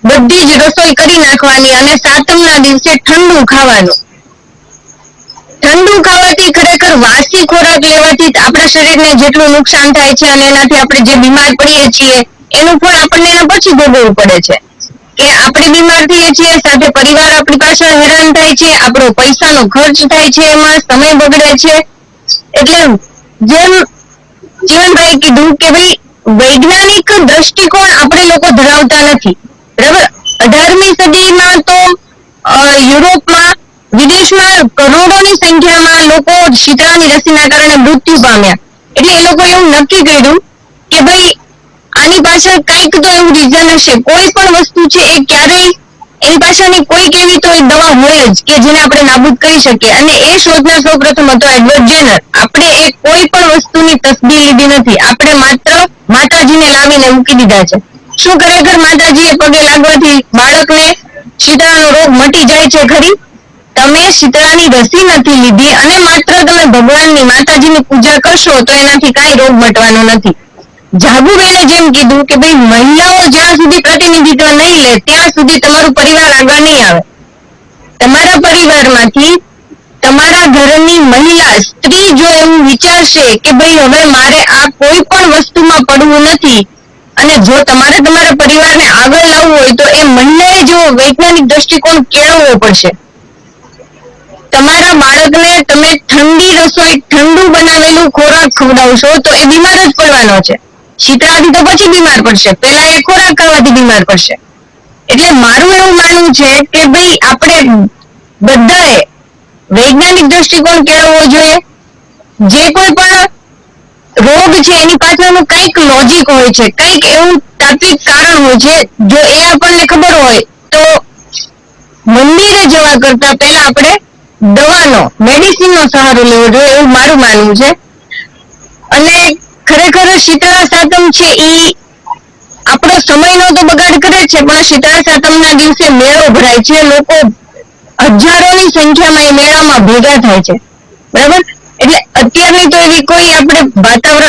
બધી જ રસોઈ કરી નાખવાની અને સાતમના દિવસે ઠંડુ ખાવાનું. ઠંડુ ખાવાથી ખરેખર વાસી ખોરાક લેવાથી આપણા શરીરને જેટલું નુકસાન થાય છે અને એનાથી આપણે જે બીમાર પડીએ છીએ એનું ફળ આપણને એના પછી ભોગવવું પડે છે કે આપણે બીમાર થઈએ છીએ, સાથે પરિવાર આપણી પાછળ હેરાન થાય છે, આપણો પૈસાનો ખર્ચ થાય છે, એમાં સમય બગડે છે. એટલે જેમ જીવનભાઈ કીધું કે ભાઈ વૈજ્ઞાનિક દ્રષ્ટિકોણ આપણે લોકો ધરાવતા નથી. બરાબર, 18મી સદીમાં તો યુરોપમાં વિદેશમાં કરોડોની સંખ્યામાં લોકો શીતળાની રસીના કારણે મૃત્યુ પામ્યા. એટલે એ લોકો એવું નક્કી કર્યું કે ભાઈ આની પાછળ કંઈક તો એવું રીઝન હશે. કોઈ પણ વસ્તુ છે એ ક્યારેય એની પાછળની કોઈક એવી તો એક દવા હોય જ કે જેને આપણે નાબૂદ કરી શકીએ. અને એ શોધનાર સૌપ્રથમ હતો એડવર્ડ જેનર. આપણે એ કોઈ પણ વસ્તુની તસ્દી લીધી નથી, આપણે માત્ર માતાજીને લાવીને મૂકી દીધા છે. શું ખરેખર માતાજીએ પગે લાગવાથી બાળકને શીતળાનો રોગ મટી જાય છે ખરી? તમે શીતળાની રસી નથી લીધી અને માત્ર તમે ભગવાનની માતાજીની પૂજા કરશો તો એનાથી કાંઈ રોગ મટવાનો નથી. જાગુબેને જેમ કીધું કે ભાઈ મહિલાઓ જ્યાં સુધી પ્રતિનિધિત્વ નહીં લે ત્યાં સુધી તમારું પરિવાર આગળ નહીં આવે. તમારા પરિવારમાંથી તમારા ઘરની મહિલા સ્ત્રી જો એવું વિચારશે કે ભાઈ હવે મારે આ કોઈ પણ વસ્તુમાં પડવું નથી અને જો તમારે તમારા પરિવારને આગળ લાવવું હોય તો એ મહિલાએ જેવો વૈજ્ઞાનિક દ્રષ્ટિકોણ કેળવવો પડશે. તમારા બાળકને તમે ઠંડી રસોઈ ઠંડુ બનાવેલું ખોરાક ખવડાવશો તો એ બીમાર જ પડવાનો છે. શીતળાથી તો પછી બીમાર પડશે, પહેલા એ ખોરાક ખાવાથી બીમાર પડશે. એટલે મારું એવું માનવું છે કે ભાઈ આપણે બધાએ વૈજ્ઞાનિક દ્રષ્ટિકોણ કેળવવો જોઈએ. જે કોઈ પણ રોગ છે એની પાછળનું કંઈક લોજિક હોય છે, કંઈક એવું તાત્વિક કારણ હોય છે. જો એ આપણને ખબર હોય તો મંદિરે જવા કરતા પહેલા આપણે દવાનો મેડિસિનનો સહારો લેવો જોઈએ એવું મારું માનવું છે. અને ખરેખર શીતળા સાતમ છે એ આપણો સમયનો તો બગાડ કરે છે, પણ શીતળા સાતમના દિવસે મેળો ભરાય છે. લોકો હજારોની સંખ્યામાં એ મેળામાં ભેગા થાય છે. બરાબર, એટલે અત્યારની તો એવી કોઈ આપણે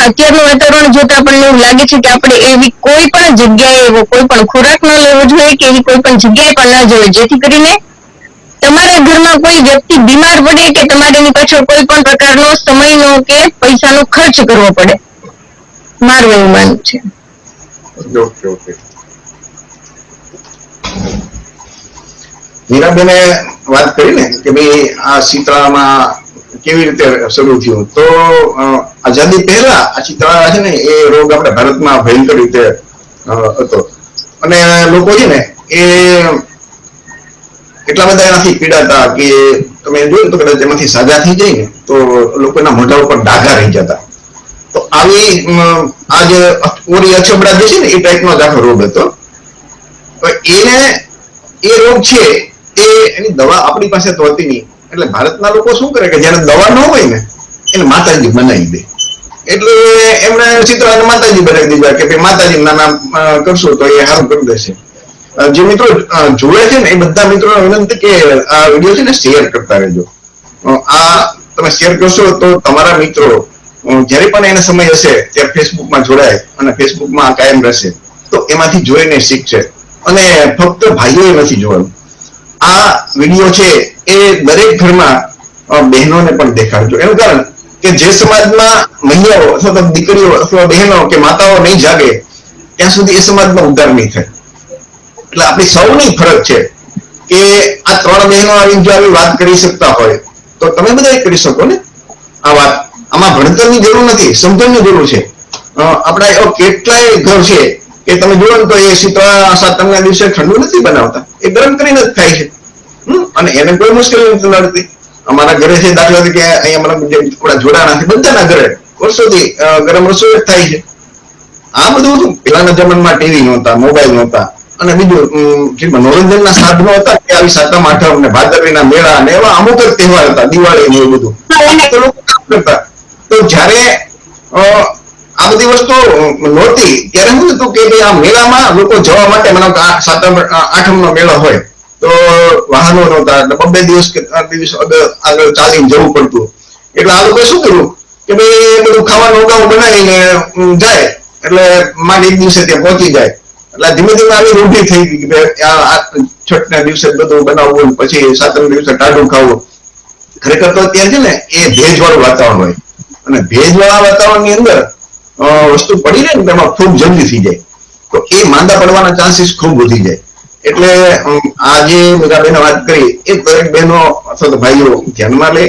અત્યારનું વાતાવરણ જોતા આપણને એવું લાગે છે કે આપણે એવી કોઈ પણ જગ્યાએ એવો કોઈ પણ ખોરાક ન લેવો જોઈએ કે એવી કોઈ પણ જગ્યાએ પણ ન જોઈએ જેથી કરીને તમારા ઘરમાં કોઈ વ્યક્તિ બીમાર પડે કે તમારે એની પાછળ કોઈ પણ પ્રકારનો સમયનો કે પૈસાનો ખર્ચ કરવો પડે. મારું એવું માનવું છે. ઓકે. મીરાબેને વાત કરી ને કે ભાઈ આ શીતળામાં કેવી રીતે શરૂ થયું, તો આઝાદી પહેલા આ શીતળા છે ને એ રોગ આપણે ભારતમાં ભયંકર રીતે હતો અને લોકો છે ને એ એટલા બધા એનાથી પીડાતા કે તમે જોયું તો કદાચ એમાંથી સાજા થઈ જાય ને તો લોકોના મોઢા ઉપર ડાઘા રહી જતા. તો આવી આ જે ઓરી અછબડા જે છે ને એ ટાઈપનો જ આખો રોગ હતો. એને એ રોગ છે એની દવા આપણી પાસે તો હતી નહીં. એટલે ભારતના લોકો શું કરે કે જયારે દવા ન હોય ને એને માતાજી બનાવી દે. એટલે એમણે શીતળાને માતાજી બનાવી દીધા કે ભાઈ માતાજી નામ કરશો તો એ સારું કરી દેશે. જે મિત્રો જોડે છે ને એ બધા મિત્રોને વિનંતી કે આ વિડીયો છે ને શેર કરતા રહેજો. આ તમે શેર કરશો તો તમારા મિત્રો જ્યારે પણ એને સમય હશે ત્યારે ફેસબુકમાં જોડાય અને ફેસબુકમાં કાયમ રહેશે તો એમાંથી જોઈને શીખશે. અને ફક્ત ભાઈઓએ નથી જોવાનું, આ વિડીયો છે એ દરેક ઘરમાં બહેનોને પણ દેખાડજો. એનું કારણ કે જે સમાજમાં મહિલાઓ અથવા તો દીકરીઓ અથવા બહેનો કે માતાઓ નહીં જાગે ત્યાં સુધી એ સમાજમાં ઉદ્ધાર નહીં થાય. એટલે આપણી સૌની ફરજ છે કે આ 3 બહેનો આવીને જો આવી વાત કરી શકતા હોય તો તમે બધા કરી શકો ને આ વાત. આમાં ભણતરની જરૂર નથી, સમજણની જરૂર છે. આપણા એવા કેટલાય ઘર છે કે તમે જુઓ ને તો એ શીતળા સાતમના દિવસે ઠંડુ નથી બનાવતા, એ ગરમ કરીને જ ખાય છે અને એને કોઈ મુશ્કેલી નથી નડતી. અમારા ઘરે છે દાખલા તરીકે અહીંયા મને જે થોડા જોડાણા છે બધાના ઘરે વર્ષોથી ગરમ રસોઈ જ થાય છે. આ બધું હતું પેલાના જમાનામાં ટીવી નહોતા, મોબાઈલ નહોતા, અને બીજું જે મનોરંજનના સાધનો હતા કે આવી સાતમ આઠમ ને ભાદરવીના મેળા ને એવા અમુક જ તહેવાર હતા, દિવાળી ને એવું બધું તો લોકો કામ કરતા. તો જ્યારે આ બધી વસ્તુ નહોતી ત્યારે શું હતું કે આ મેળામાં લોકો જવા માટે મને સાતમ આઠમ નો મેળો હોય તો વાહનો નહોતા, એટલે 2 દિવસ કે 3 દિવસ આગળ ચાલીને જવું પડતું. એટલે આ લોકોએ શું કર્યું કે ભાઈ બધું ખાવાનું અગાઉ બનાવીને જાય એટલે માંડ 1 દિવસે ત્યાં પહોંચી જાય. એટલે ધીમે ધીમે આવી રૂઢી થઈ ગઈ કે છઠ ના દિવસે બધું બનાવવું, પછી સાતમ દિવસે ટાઢું ખાવું. ખરેખર તો અત્યારે છે ને એ ભેજવાળું વાતાવરણ હોય, અને ભેજવાળા વાતાવરણની અંદર વસ્તુ પડી જાય ને તેમાં ખૂબ જલ્દી થઈ જાય, તો એ માંદા પડવાના ચાન્સીસ ખૂબ વધી જાય. એટલે આજે બધા બહેનો વાત કરી એ દરેક બહેનો અથવા તો ભાઈઓ ધ્યાનમાં લે.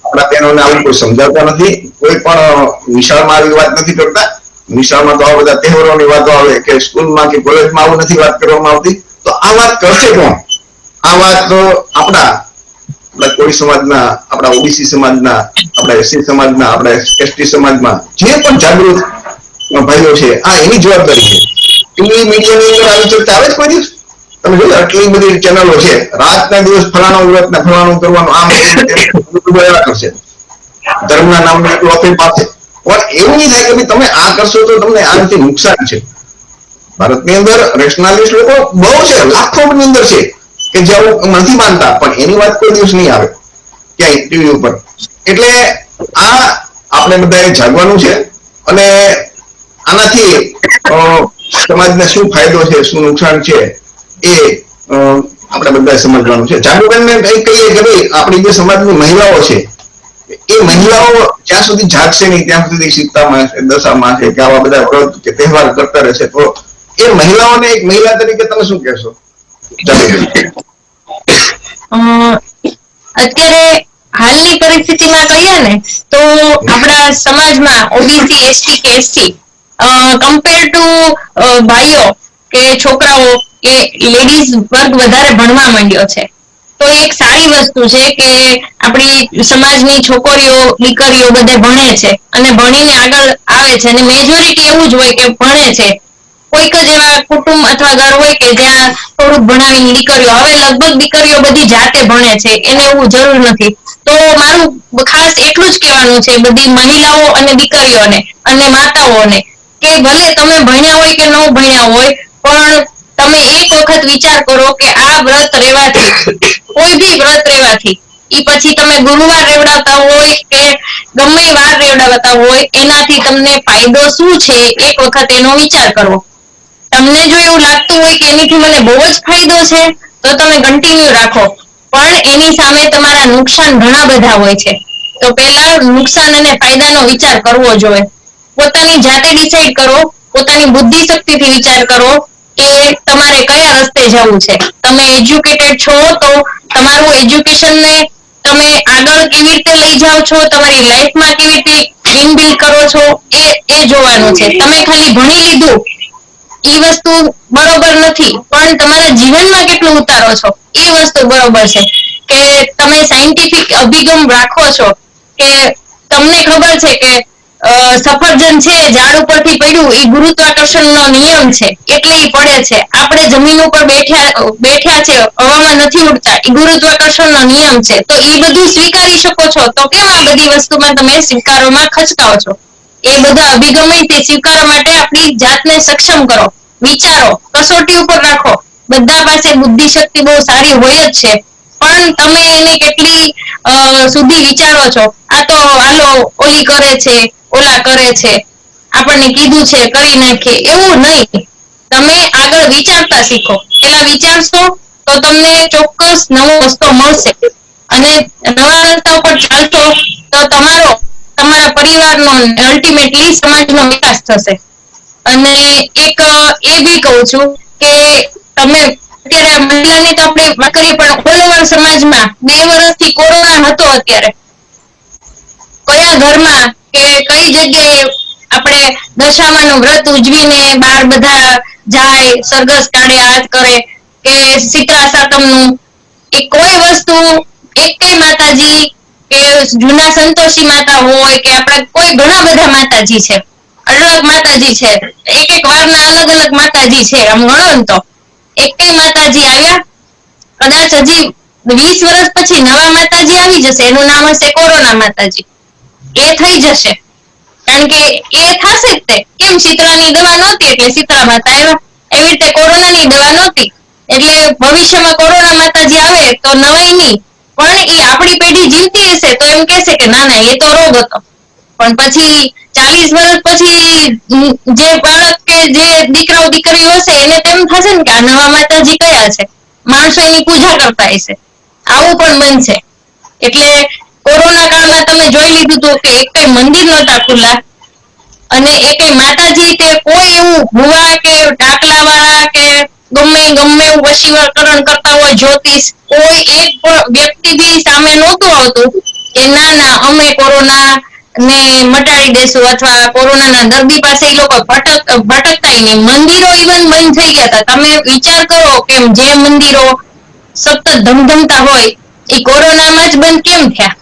આપણા બહેનોને આવું કોઈ સમજાવતા નથી, કોઈ પણ નિશાળમાં આવી વાત નથી કરતા. નિશાળમાં તો આ બધા તહેવારોની વાતો આવે કે સ્કૂલમાં કે કોલેજમાં આવું નથી વાત કરવામાં આવતી. તો આ વાત કરશે કોણ? આ વાત તો આપણા કોળી સમાજના, આપણા ઓબીસી સમાજના, આપણા એસસી સમાજના, આપણા એસટી સમાજમાં જે પણ જાગૃત ભાઈઓ છે આ એની જવાબદારી છે. ટીવી મીડિયાની અંદર આવી ચર્ચા આવે જ કોઈ દિવસ? તમે જોયું આટલી બધી ચેનલો છે, રાતના દિવસ ફલાણો વ્રત ને ફલાણું કરવાનું આમ કરશે, ધર્મના નામની એટલું અફીમ આપશે. પણ એવું નહીં થાય કે તમે આ કરશો તો તમને આનાથી નુકસાન છે. ભારતની અંદર રેશનાલિસ્ટ લોકો બહુ છે, લાખોની અંદર છે કે જે આવું નથી માનતા, પણ એની વાત કોઈ દિવસ નહીં આવે ક્યાંય ટીવી ઉપર. એટલે આ આપણે બધાએ જાગવાનું છે, અને આનાથી સમાજને શું ફાયદો છે, શું નુકસાન છે એ આપણે બધાએ સમજવાનું છે. જાગૃતિને કઈ કહીએ કે ભાઈ આપણી જે સમાજની મહિલાઓ છે એ મહિલાઓ જ્યાં સુધી જાગશે નહીં ત્યાં સુધી સીતામાં છે, દશામાં છે કે આવા બધા વ્રત કે તહેવાર કરતા રહેશે, તો એ મહિલાઓને એક મહિલા તરીકે તમે શું કહેશો? અત્યારે હાલની પરિસ્થિતિમાં કહીએ ને તો આપણા સમાજમાં ઓબીસી, એસટી કે એસટી કમ્પેર ટુ ભાઈઓ કે છોકરાઓ કે લેડીઝ વર્ગ વધારે ભણવા માંડ્યો છે. તો એક સારી વસ્તુ છે કે આપણી સમાજની છોકરીઓ દીકરીઓ બધે ભણે છે અને ભણીને આગળ આવે છે, અને મેજોરિટી એવું જ હોય કે ભણે છે. કોઈક જ એવા કુટુંબ અથવા ઘર હોય કે જ્યાં થોડુંક ભણાવીને દીકરીઓ, હવે લગભગ દીકરીઓ બધી જાતે ભણે છે, એને એવું જરૂર નથી. તો મારું ખાસ એટલું જ કહેવાનું છે બધી મહિલાઓ અને દીકરીઓને અને માતાઓને કે ભલે તમે ભણ્યા હોય કે ન ભણ્યા હોય, પણ તમે એક વખત વિચાર કરો કે આ વ્રત રહેવાથી, કોઈ બી વ્રત રહેવાથી, ઈ પછી તમે ગુરુવાર રેવડાવતા હોય કે ગમે વાર રેવડાવતા હોય, એનાથી તમને ફાયદો શું છે એક વખત એનો વિચાર કરવો. તમને જો એવું લાગતું હોય કે એનીથી મને બહુ જ ફાયદો છે તો તમે કન્ટિન્યુ રાખો, પણ એની સામે તમારા નુકસાન ઘણા બધા હોય છે. તો પહેલા નુકસાન અને ફાયદાનો વિચાર કરવો જોઈએ. પોતાની જાતે ડિસાઈડ કરો, પોતાની બુદ્ધિ શક્તિથી વિચાર કરો કે તમારે કયા રસ્તે જવું છે. તમે એજ્યુકેટેડ છો તો તમારું એજ્યુકેશનને તમે આગળ કેવી રીતે લઈ જાઓ છો, તમારી લાઈફમાં કેવી રીતે ઇનબિલ્ડ કરો છો, એ જોવાનું છે. તમે ખાલી ભણી લીધું એ વસ્તુ બરોબર નથી, પણ તમારા જીવનમાં કેટલું ઉતારો છો એ વસ્તુ બરોબર છે. કે તમે સાયન્ટિફિક અભિગમ રાખો છો, કે તમને ખબર છે કે સફરજન છે ઝાડ ઉપરથી પડ્યું એ ગુરુત્વાકર્ષણનો નિયમ છે એટલે એ પડે છે. આપણે જમીન ઉપર બેઠ્યા છે, હવામાં નથી ઉડતા, એ ગુરુત્વાકર્ષણનો નિયમ છે. તો એ બધું સ્વીકારી શકો છો, તો કેમ આ બધી વસ્તુમાં તમે સ્વીકારોમાં ખચકાઓ છો? એ બધા અભિગમ તે સ્વીકારવા માટે આપણી જાતને સક્ષમ કરો, વિચારો, કસોટી ઉપર રાખો. બધા પાસે બુદ્ધિ શક્તિ બહુ સારી હોય જ છે, પણ તમે એને કેટલી સુધી વિચારો છો? આ તો હાલો ઓલી કરે છે, ઓલા કરે છે, આપણને કીધું છે કરી નાખીએ, એવું નહીં. તમે આગળ વિચારતા શીખો. પેલા વિચારશો તો તમને ચોક્કસ નવો રસ્તો મળશે, અને નવા રસ્તા ઉપર ચાલશો તો તમારા પરિવારનો, અલ્ટિમેટલી સમાજનો વિકાસ થશે. અને એક એ બી કહું છું કે તમે અત્યારે મહિલાની તો આપણે વાત કરીએ, પણ ઓલ ઓવર સમાજમાં 2 વર્ષથી કોરોના હતો, અત્યારે કયા ઘરમાં કે કઈ જગ્યાએ આપણે દશામાનું વ્રત ઉજવીને બહાર બધા જાય, સરઘસ કાઢે, હાથ કરે, કે શીતળા સાતમનું, એ કોઈ વસ્તુ એકેય માતાજી કે જૂના સંતોષી માતા હોય કે આપણા કોઈ ઘણા બધા માતાજી છે, અલગ માતાજી છે, એક એક વારના અલગ અલગ માતાજી છે. આમ ગણો ને તો એકેય માતાજી આવ્યા, કદાચ હજી 20 વર્ષ પછી નવા માતાજી આવી જશે, એનું નામ હશે કોરોના માતાજી. એ થઈ જશે, કારણ કે એ થશે જ તે. કેમ શીતળાની દવા નહોતી એટલે શીતળા માતા આવ્યા, એવી રીતે કોરોનાની દવા નહોતી એટલે ભવિષ્યમાં કોરોના માતાજી આવે તો નવાઈ નહીં. પણ એ આપણી પેઢી જીવતી હશે તો એમ કહેશે કે ના ના એ તો રોગ હતો. પણ પછી 40 વર્ષ પછી જે બાળક કે જે દીકરાઓ દીકરીઓ હશે એને તેમ થશે ને કે આ નવા માતાજી કયા છે, માણસો એની પૂજા કરતા હશે. આવું પણ બનશે. એટલે કોરોના કાળમાં તમે જોઈ લીધું હતું કે એકેય મંદિર નહોતા ખુલ્લા અને એકેય માતાજી કે કોઈ એવું ભુવા કે ડાકલા વાળા કે ગમે એવું વશીકરણ કરતા હોય, જ્યોતિષ, કોઈ એક પણ વ્યક્તિ બી સામે નહોતું આવતું કે ના ના અમે કોરોના ને મટાડી દેશું અથવા કોરોનાના દર્દી પાસે એ લોકો ભટકતા નહીં. મંદિરો ઇવન બંધ થઈ ગયા હતા. તમે વિચાર કરો કે જે મંદિરો સતત ધમધમતા હોય એ કોરોનામાં જ બંધ કેમ થયા?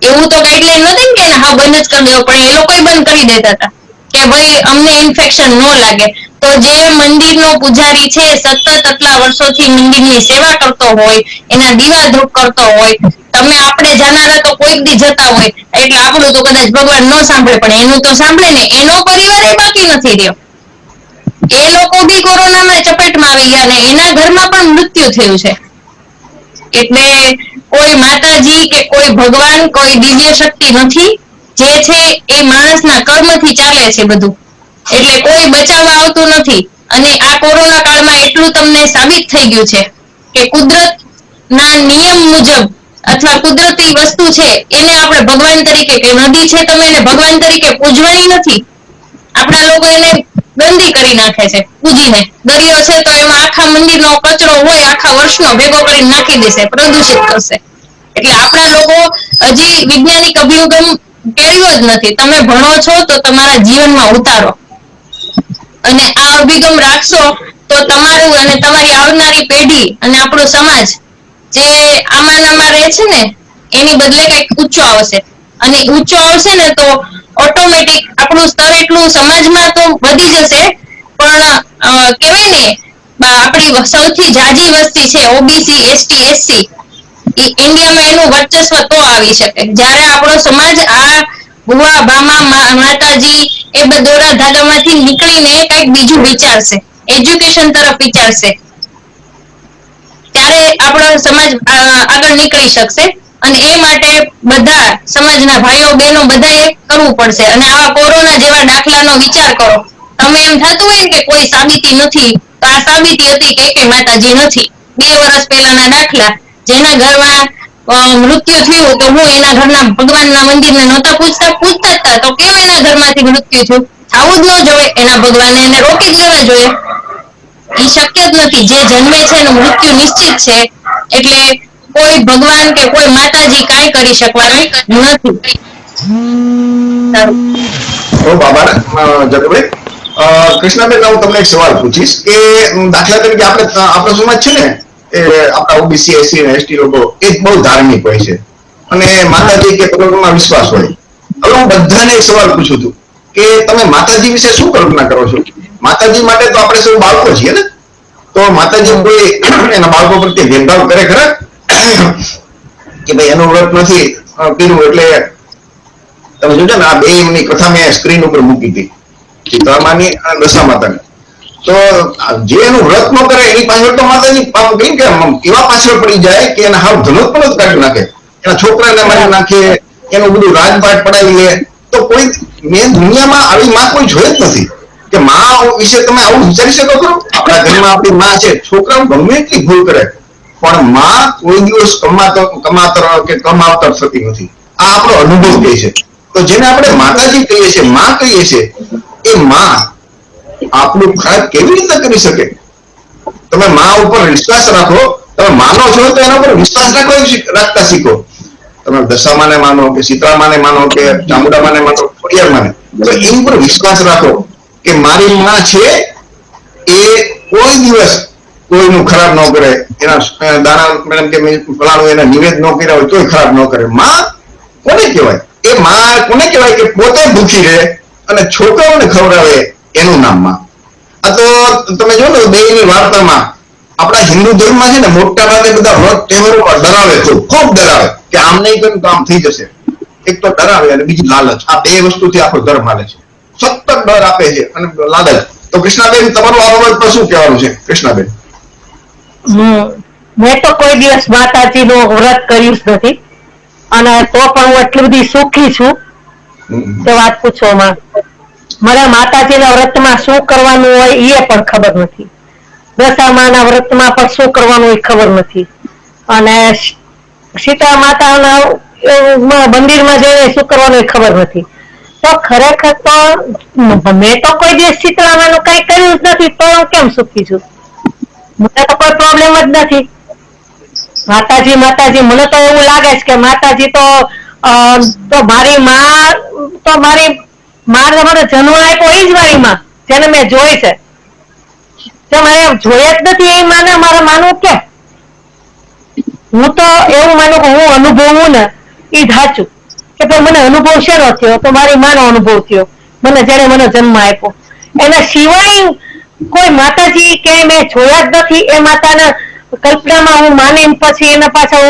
એવું તો ગાઈડલાઈન નથી ને કે હા બંધ જ કરી દેવો પડે. એ લોકો બંધ કરી દેતા હતા કે ભાઈ અમને ઇન્ફેક્શન ન લાગે. તો જે મંદિરનો પૂજારી છે સતત આટલા વર્ષોથી મંદિરની સેવા કરતો હોય, એના દીવા ધૂપ કરતો હોય, તમે આપણે જાનારા તો કોઈક દી જતા હોય એટલે આપણું તો કદાચ ભગવાન ન સાંભળે પણ એનું તો સાંભળે ને. એનો પરિવાર એ બાકી નથી રહ્યો. એ લોકો બી કોરોનામાં ચપેટમાં આવી ગયા ને એના ઘરમાં પણ મૃત્યુ થયું છે. એટલે કોઈ માતાજી કે કોઈ ભગવાન, કોઈ દિવ્ય શક્તિ નથી. જે છે એ માણસના કર્મથી ચાલે છે બધું. એટલે કોઈ બચાવવા આવતું નથી. અને આ કોરોના કાળમાં એટલું તમને સાબિત થઈ ગયું છે કે કુદરતના નિયમ મુજબ અથવા કુદરતી વસ્તુ છે એને આપણે ભગવાન તરીકે, કે નદી છે તમે એને ભગવાન તરીકે પૂજવાની નથી. આપણા લોકો એને ગંદી કરી નાખે છે પૂજીને. દરિયો છે તો એમાં આખા મંદિરનો કચરો હોય આખા વર્ષનો ભેગો કરીને નાખી દેશે, પ્રદૂષિત કરશે. એટલે આપણા લોકો હજી વૈજ્ઞાનિક અભિગમ કેળવ્યો જ નથી. તમે ભણો છો તો તમારા જીવનમાં ઉતારો અને આ અભિગમ રાખશો તો તમારું અને તમારી આવનારી પેઢી અને આપણો સમાજ જે આમાં રહે છે ને એની બદલે કંઈક ઊંચો આવશે. અને ઊંચો આવશે ને તો ઓટોમેટિક આપણું સ્તર એટલું સમાજમાં તો વધી જશે. પણ કહેવાય ને આપણી સૌથી જાજી વસ્તી છે ઓબીસી, એસટી, એસસી, ઇન્ડિયામાં એનું વર્ચસ્વ તો આવી શકે જ્યારે આપણો સમાજ આ ભુવા, બામા, માતાજી એ દોરા ધાગામાંથી નીકળીને કંઈક બીજું વિચારશે, એજ્યુકેશન તરફ વિચારશે. ત્યારે આપણો સમાજ આગળ નીકળી શકશે. અને એ માટે બધા સમાજના ભાઈઓ બહેનો બધાએ કરવું પડશે. અને આવા કોરોના જેવા દાખલાનો વિચાર કરો. તમે એમ થતું હોય કે કોઈ સાબિતી નથી, તો આ સાબિતી હતી કે માતાજી નથી. 2 વર્ષ પહેલાના દાખલા, જેના ઘરમાં મૃત્યુ થયું તો હું એના ઘરના ભગવાનના મંદિરને નહોતા પૂજતા હતા તો કેમ એના ઘરમાંથી મૃત્યુ થયું? આવું જ ન જોવે. એના ભગવાનને એને રોકી જ લેવા જોઈએ. એ શક્ય જ નથી. જે જન્મે છે એનું મૃત્યુ નિશ્ચિત છે. એટલે કોઈ ભગવાન કે કોઈ માતાજી કાંઈ કરી શકવાનું નથી. કૃષ્ણાબેન, હું તમને એક સવાલ પૂછીશ કે દાખલા તરીકે આપણો સમાજ છે ને એ આપણા ઓબીસી, એસસી અને એસટી લોકો એ બહુ ધાર્મિક હોય છે અને માતાજી કે ભગવાનમાં વિશ્વાસ હોય. હવે હું બધાને એક સવાલ પૂછું છું કે તમે માતાજી વિશે શું કલ્પના કરો છો? માતાજી માટે તો આપણે સૌ બાળકો છીએ ને, તો માતાજી કોઈ એના બાળકો પ્રત્યે ભેદભાવ કરે ખરા કે ભાઈ એનું વ્રત નથી કર્યું એટલે? તમે જોજો ને આ 2 ની કથા મેં સ્ક્રીન ઉપર મૂકી હતી, સીતામાની અને દશા માતાની. તો જે એનું વ્રત ન કરે એની પાછળ તો માતાજી કેમ કે એવા પાછળ પડી જાય કે એના હાવ ધનોત પણ જ કાઢી નાખે, એના છોકરાને મારી નાખે, એનું બધું રાજપાટ પડાવી લે. તો કોઈ મેં દુનિયામાં આવી માં કોઈ જોઈ જ નથી કે માં વિશે તમે આવું વિચારી શકો છો? આપણા ઘરમાં આપણી માં છે, છોકરાઓ ગમે એટલી ભૂલ કરે પણ માં કોઈ દિવસ કમાવતર થતી નથી. આ આપણો અનુભવ કહે છે. તો જેને આપણે માતાજી કહીએ છીએ, માં કહીએ છીએ, એ માં આપણું ખરાબ કેવી રીતે કરી શકે? તમે માં ઉપર વિશ્વાસ રાખો. તમે માનો છો તો એના ઉપર વિશ્વાસ રાખતા શીખો. તમે દશામાને માનો કે સીતળામાને માનો કે ચામુંડામાને માનો, ખોડિયાર માને, તો એની ઉપર વિશ્વાસ રાખો કે મારી માં છે એ કોઈ દિવસ કોઈનું ખરાબ ન કરે, એના દાણા મેડમ કે ફલાણું એના નિવેદ ન કર્યા હોય તોય ખરાબ ન કરે. માં કોને કહેવાય? એ માં કોને કહેવાય કે પોતે ભૂખી રહે અને છોકરાઓને ખવડાવે, એનું નામ માં. આ તો તમે જો ને બેની વાર્તામાં આપણા હિન્દુ ધર્મમાં છે ને મોટા ભાગે બધા વ્રત તહેવારોમાં ડરાવે, ખૂબ ડરાવે કે આમ નહીં કર્યું તો આમ થઈ જશે. એક તો ડરાવે અને બીજી લાલચ. આ બે વસ્તુથી આખો ધર્મ હાલે છે. સતત ડર આપે છે અને લાલચ. તો કૃષ્ણાબેન, તમારું આ બાબત પર શું કહેવાનું છે? કૃષ્ણાબેન. મેં તો કોઈ દિવસ માતાજીનું વ્રત કર્યું જ નથી, અને તો પણ હું એટલી બધી સુખી છું કે વાત પૂછવામાં. મને માતાજીના વ્રતમાં શું કરવાનું હોય એ પણ ખબર નથી. દશામાના વ્રતમાં પણ શું કરવાનું હોય ખબર નથી. અને સીતા માતાના મંદિરમાં જઈને શું કરવાનું હોય ખબર નથી. તો ખરેખર તો મેં તો કોઈ દિવસ શીતળામાનું કઈ કર્યું જ નથી, તો હું કેમ સુખી છું? મને તો કોઈ પ્રોબ્લેમ જ નથી. માતાજી માતાજી મને તો એવું લાગે છે કે માતાજી તો મારી માં તો મારે મને જન્મ આપ્યો એ જ મારી માં, જેને મેં જોઈ છે. જો મારે જોયા જ નથી એ માને મારે માનવું કેમ? હું તો એવું માનું કે હું અનુભવું ને એ જ સાચું. કે ભાઈ મને અનુભવ શેનો થયો? તો મારી માનો અનુભવ થયો, મને જેને મને જન્મ આપ્યો. એના સિવાય કોઈ માતાજી કે મેં જોયા જ નથી. એ માતાના કલ્પનામાં હું માની પછી એના પાછળ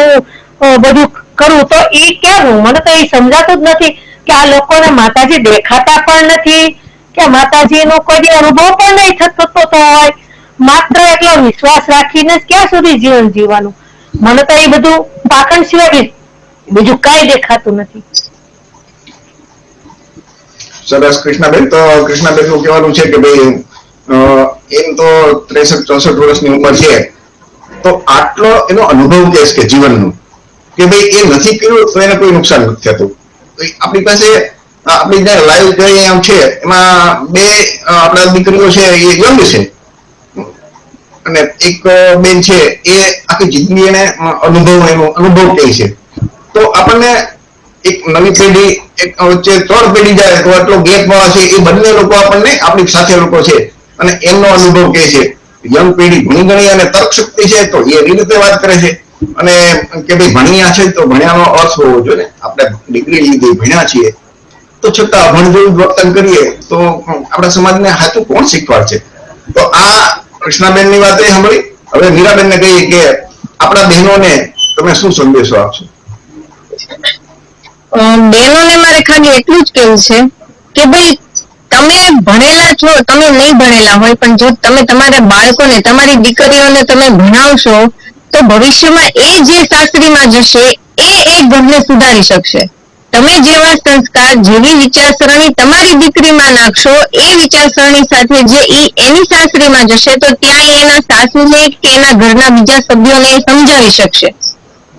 હું બધું કરું તો એ કેવું? મને તો એ સમજાતું જ નથી કે આ લોકોને માતાજી દેખાતા પણ નથી, કે માતાજીનો કોઈ અનુભવ પણ નહીં થતો હોય. માત્ર એટલો વિશ્વાસ રાખીને ક્યાં સુધી જીવન જીવવાનું? મને તો એ બધું પાખંડ સિવાય બીજું કઈ દેખાતું નથી. સરસ કૃષ્ણાબેન. તો કૃષ્ણાબેન નું કહેવાનું છે કે ભાઈ એમ તો 63-64 વર્ષની ઉંમર છે, તો આટલો એનો અનુભવ કે છે જીવનનો, કે ભાઈ એ નથી કર્યું તો એને કોઈ નુકસાન નથી થતું. આપણી પાસે આપણી જે લાઈવ જોઈએ આમ છે એમાં બે આપણા દીકરીઓ છે એ યંગ છે, અને એક બેન છે એ આખી જિંદગી એને અનુભવ કહે છે. તો આપણને એક નવી પેઢી એક વચ્ચે 3 પેઢી જાય તો આટલો ગેપ છે. એ બંને લોકો આપણને આપણી સાથે લોકો છે અને એમનો અનુભવ કહે છે. યંગ પેઢી ઘણી ઘણી અને તર્ક શક્તિ છે તો એ રીતે વાત કરે છે, અને કે ભાઈ ભણ્યા છે તો ભણ્યાનો અર્થ હોવો જોઈએ ને. આપણે ડિગ્રી લીધી, ભણ્યા છીએ, તો છતાં અભણ જેવું વર્તન કરીએ તો આપણા સમાજને સાચું કોણ શીખવાડશે? તો આ કૃષ્ણાબેનની વાત એ સાંભળી. હવે મીરાબેનને કહીએ કે આપણા બહેનોને તમે શું સંદેશો આપશો? બહેનોને મારે ખાલી એટલું જ કેવું છે કે ભાઈ તમે ભણેલા છો, તમે નહીં ભણેલા હોય, પણ જો તમે તમારા બાળકોને, તમારી દીકરીઓને તમે ભણાવશો તો ભવિષ્યમાં એ જે શાસ્ત્રીમાં જશે એ ઘરને સુધારી શકશે. તમે જેવા સંસ્કાર, જેવી વિચારસરણી તમારી દીકરીમાં નાખશો, એ વિચારસરણી સાથે જે એની સાસરીમાં જશે તો ત્યાં એના સાસુને કે એના ઘરના બીજા સભ્યોને સમજાવી શકશે.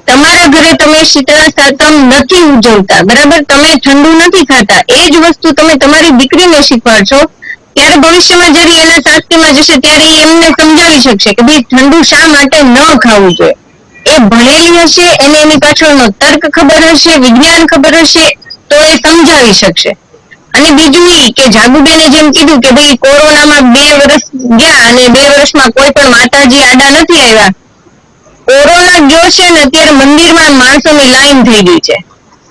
તમારા ઘરે તમે શીતળા સાતમ નથી ઉજવતા, બરાબર, તમે ઠંડુ નથી ખાતા, એ જ વસ્તુ તમે તમારી દીકરીને શીખવાડશો, ત્યારે ભવિષ્યમાં જયારે એના સાસરીમાં જશે ત્યારે એમને સમજાવી શકશે કે ભાઈ ઠંડુ શા માટે ન ખાવું જોઈએ. એ ભણેલી હશે, એને એની પાછળનો તર્ક ખબર હશે, વિજ્ઞાન ખબર હશે, તો એ સમજાવી શકશે. અને બીજું એ કે જાગુબેને જેમ કીધું કે ભાઈ કોરોનામાં 2 વર્ષ ગયા અને 2 વર્ષમાં કોઈ પણ માતાજી આડા નથી આવ્યા. કોરોના ગયો છે ને અત્યારે મંદિરમાં માણસોની લાઈન થઈ ગઈ છે.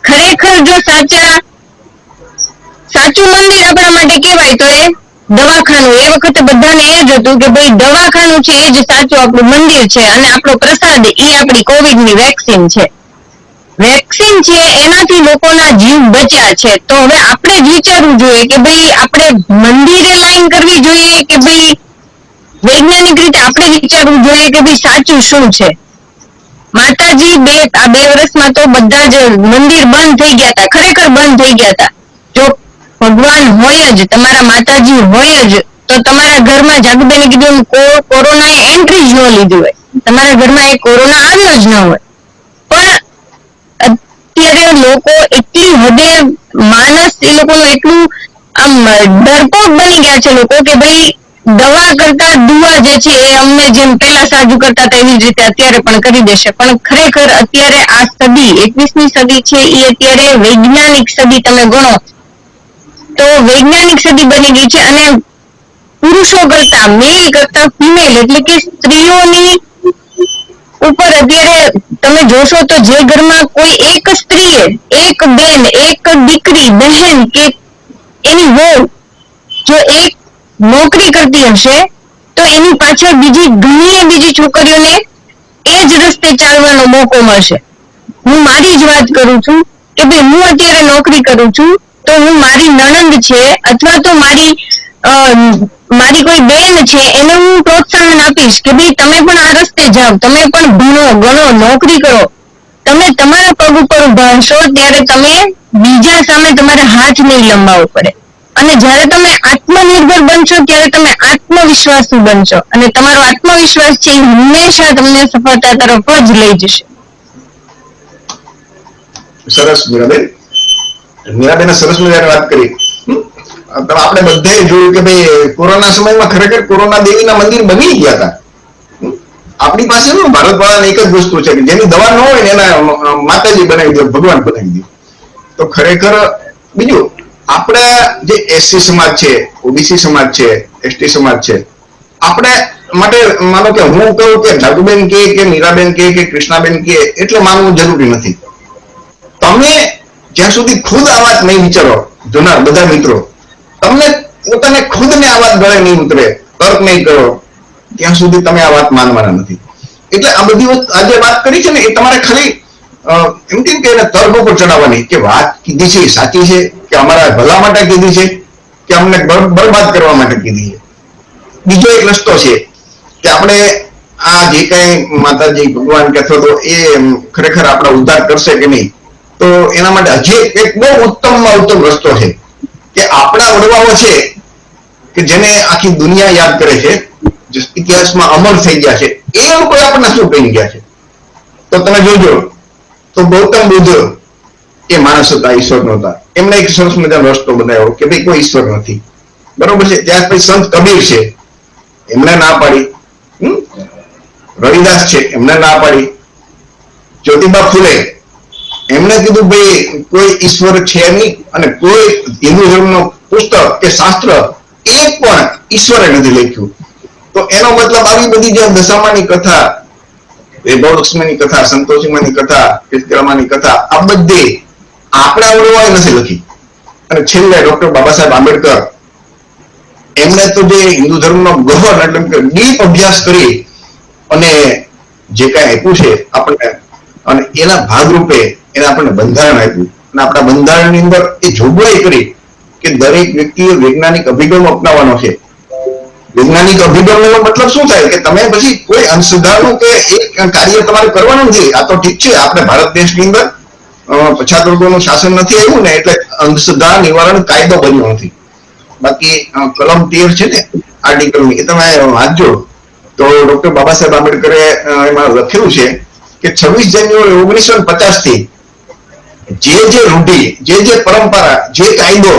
ખરેખર જો સાચું મંદિર આપણા માટે કહેવાય તો એ દવાખાનું. એ વખતે બધાને એ જ હતું કે ભાઈ દવાખાનું છે એ જ સાચું આપણું મંદિર છે, અને આપણો પ્રસાદ એ આપણી કોવિડની વેક્સિન છે. વેક્સિન છે એનાથી લોકોના જીવ બચ્યા છે. તો હવે આપણે જ વિચારવું જોઈએ કે ભાઈ આપણે મંદિરે લાઈન કરવી જોઈએ કે ભાઈ વૈજ્ઞાનિક રીતે આપણે વિચારવું જોઈએ કે ભાઈ સાચું શું છે. માતાજી આ 2 વર્ષમાં તો બધા જ મંદિર બંધ થઈ ગયા હતા, ખરેખર બંધ થઈ ગયા હતા. જો ભગવાન હોય જ, તમારા માતાજી હોય જ, તો તમારા ઘરમાં જાગુબેને કીધું કોરોનાએ એન્ટ્રી જ ન લીધી હોય, તમારા ઘરમાં એ કોરોના આવ્યો જ ન હોય. પણ અત્યારે લોકો એટલી હદે માણસ એ લોકોનું એટલું આમ ડરપોક બની ગયા છે લોકો કે ભાઈ દવા કરતા દુઆ જે છે એ અમને જેમ પેલા સાજુ કરતા હતા એવી રીતે અત્યારે પણ કરી દેશે. પણ ખરેખર અત્યારે આ સદી 21મી સદી છે એ અત્યારે વૈજ્ઞાનિક સદી તમે ગણો તો વૈજ્ઞાનિક સદી બની ગઈ છે. અને પુરુષો કરતા મેલ કરતા ફિમેલ એટલે કે સ્ત્રીઓની ઉપર અત્યારે તમે જોશો તો જે ઘરમાં કોઈ એક સ્ત્રીએ એક બેન એક દીકરી બહેન કે એની વહુ જો એક નોકરી કરતી હશે તો એની પાછળ બીજી છોકરીઓને એ જ રસ્તે ચાલવાનો મોકો મળશે. હું મારી જ વાત કરું છું કે ભાઈ હું અત્યારે નોકરી કરું છું તો હું મારી નણંદ છે અથવા તો મારી કોઈ બેન છે એને હું પ્રોત્સાહન આપીશ કે ભાઈ તમે પણ આ રસ્તે જાઓ, તમે પણ ભણો ગણો નોકરી કરો, તમે તમારા પગ ઉપર ઉભા હશો ત્યારે તમે બીજા સામે તમારે હાથ નહીં લંબાવવો પડે. અને જ્યારે તમે આત્મનિર્ભર બનશો ત્યારે તમે આત્મવિશ્વાસુ બનશો અને તમારો આત્મવિશ્વાસ છે એ હંમેશા તમને સફળતા તરફ જ લઈ જશે. સરસ મીરાબેન સરસ મજાની વાત કરી. આપણે બધાએ જોયું કે ભાઈ કોરોના સમયમાં ખરેખર કોરોના દેવીના મંદિર બની ગયા હતા. આપણી પાસે ભારત વાળાની એક જ વસ્તુ છે કે જેની દવા ન હોય ને એના માતાજી બનાવી દે, ભગવાન બનાવી દે. તો ખરેખર બીજું આપણે જે એસસી સમાજ છે, ઓબીસી સમાજ છે, એસટી સમાજ છે, આપણે માટે માનો કે હું કહું કે જાદુબેન કે મીરાબેન કે કૃષ્ણાબેન કે એટલે માનવું જરૂરી નથી. તમે જ્યાં સુધી ખુદ આ વાત નહીં વિચારો, જોનાર બધા મિત્રો, તમને પોતાને ખુદને આ વાત ગળે નહીં ઉતરે, તર્ક નહીં કરો, ત્યાં સુધી તમે આ વાત માનવાના નથી. એટલે આ બધી આજે વાત કરી છે ને એ તમારે ખાલી એમ કેમ કે એને તર્ક ઉપર ચડાવવાની કે વાત કીધી છે એ સાચી છે કે અમારા ભલા માટે કીધી છે કે અમને બરબાદ કરવા માટે કીધી છે. બીજો એક રસ્તો છે કે આપણે આ જે કઈ માતાજી ભગવાન કે અથવા તો એ ખરેખર આપણા ઉદ્ધાર કરશે કે નહીં, તો એના માટે હજી એક બહુ ઉત્તમમાં ઉત્તમ રસ્તો છે કે આપણા વડવાઓ છે કે જેને આખી દુનિયા યાદ કરે છે, જે ઇતિહાસમાં અમર થઈ ગયા છે, એ લોકો આપણને શું કહી ગયા છે. તો તમે જોજો તો ગૌતમ બુદ્ધ એ માણસ હતા, ઈશ્વર નહોતા. એમને એક સરસ મજાનો રસ્તો બનાવ્યો કે ભાઈ કોઈ ઈશ્વર નથી, બરોબર છે. ત્યાર પછી સંત કબીર છે, એમને ના પાડી. રવિદાસ છે, એમને ના પાડી. જ્યોતિબા ફૂલે એમને કીધું ભાઈ કોઈ ઈશ્વર છે નહીં અને કોઈ હિન્દુ ધર્મનો પુસ્તક કે શાસ્ત્ર એક પણ ઈશ્વરે નથી લખ્યું. તો એનો મતલબ આવી બધી જે દશામાની કથા, વૈભવલક્ષ્મીની કથા, સંતોષીમાની કથા, કીર્તિમાની કથા, આ બધી આપણા વડવાએ નથી લખી. અને છેલ્લે ડોક્ટર બાબા સાહેબ આંબેડકર એમણે તો જે હિન્દુ ધર્મનો ગહન એટલે કે ડીપ અભ્યાસ કરી અને જે કઈ આપ્યું છે આપણને, અને એના ભાગરૂપે એને આપણને બંધારણ આપ્યું. અને આપણા બંધારણની અંદર એ જોગવાઈ કરી કે દરેક વ્યક્તિએ વૈજ્ઞાનિક અભિગમ અપનાવવાનો છે. વૈજ્ઞાનિક અભિગમનો મતલબ શું થાય કે તમે પછી કોઈ અંશધારનું કે એક કાર્ય તમારે કરવાનું નથી. આ તો ઠીક છે, આપણે ભારત દેશની અંદર પછાત વર્ગોનું શાસન નથી આવ્યું ને એટલે અંધશ્રદ્ધા નિવારણ કાયદો બન્યો નથી. બાકી કલમ 13 છે ને આર્ટિકલની, એ તમે વાંચજો તો ડોક્ટર બાબા સાહેબ આંબેડકરે એમાં લખેલું છે કે 26 જાન્યુઆરી 1950 થી જે રૂઢિ, જે પરંપરા, જે કાયદો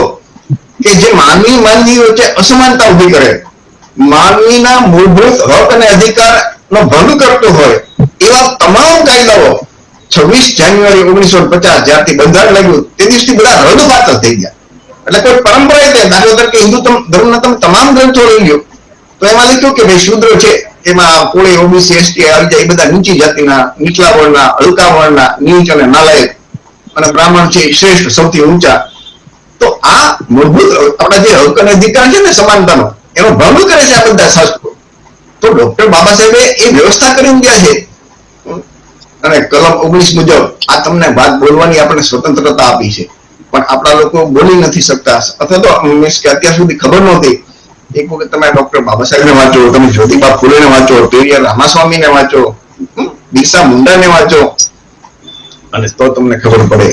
કે જે માનવી વચ્ચે અસમાનતા ઉભી કરે, માનવીના મૂળભૂત હક અને અધિકારનો ભંગ કરતો હોય એવા તમામ કાયદાઓ 26 જાન્યુઆરી 1950 જ્યારથી બંધારણ લાગ્યું તે દિવસથી બધા રદબાતલ થઈ ગયા. એટલે કોઈ પરંપરા તે દાખલા તરીકે હિન્દુ ધર્મના તમે તમામ ગ્રંથો લઈ લો તો એમાં લખ્યું કે ભાઈ શુદ્ર છે એમાં કોળી, ઓબીસી, એસટી આવી જાય, એ બધા નીચી જાતિના, નીચલા વર્ણના, હલકા વર્ણના, નીચ અને નાલાયક, અને બ્રાહ્મણ છે શ્રેષ્ઠ, સૌથી ઊંચા. તો આ મૂળભૂત આપણા જે હક અને અધિકાર છે ને સમાનતાનો, એનો ભંગ કરે છે આ બધા શાસ્ત્રો. તો ડોક્ટર બાબા સાહેબે એ વ્યવસ્થા કરીને ગયા છે અને કલમ 19 મુજબ આ તમને વાત બોલવાની આપણને સ્વતંત્રતા આપી છે. પણ આપણા લોકો બોલી નથી શકતા, અથવા તો મીન્સ કે અત્યાર સુધી ખબર નહોતી. એક વખત તમે ડોક્ટર બાબા સાહેબને વાંચો, તમે જ્યોતિબા ફૂલેને વાંચો, પેરિયાર રામાસ્વામીને વાંચો, બિરસા મુંડાને વાંચો, અને તો તમને ખબર પડે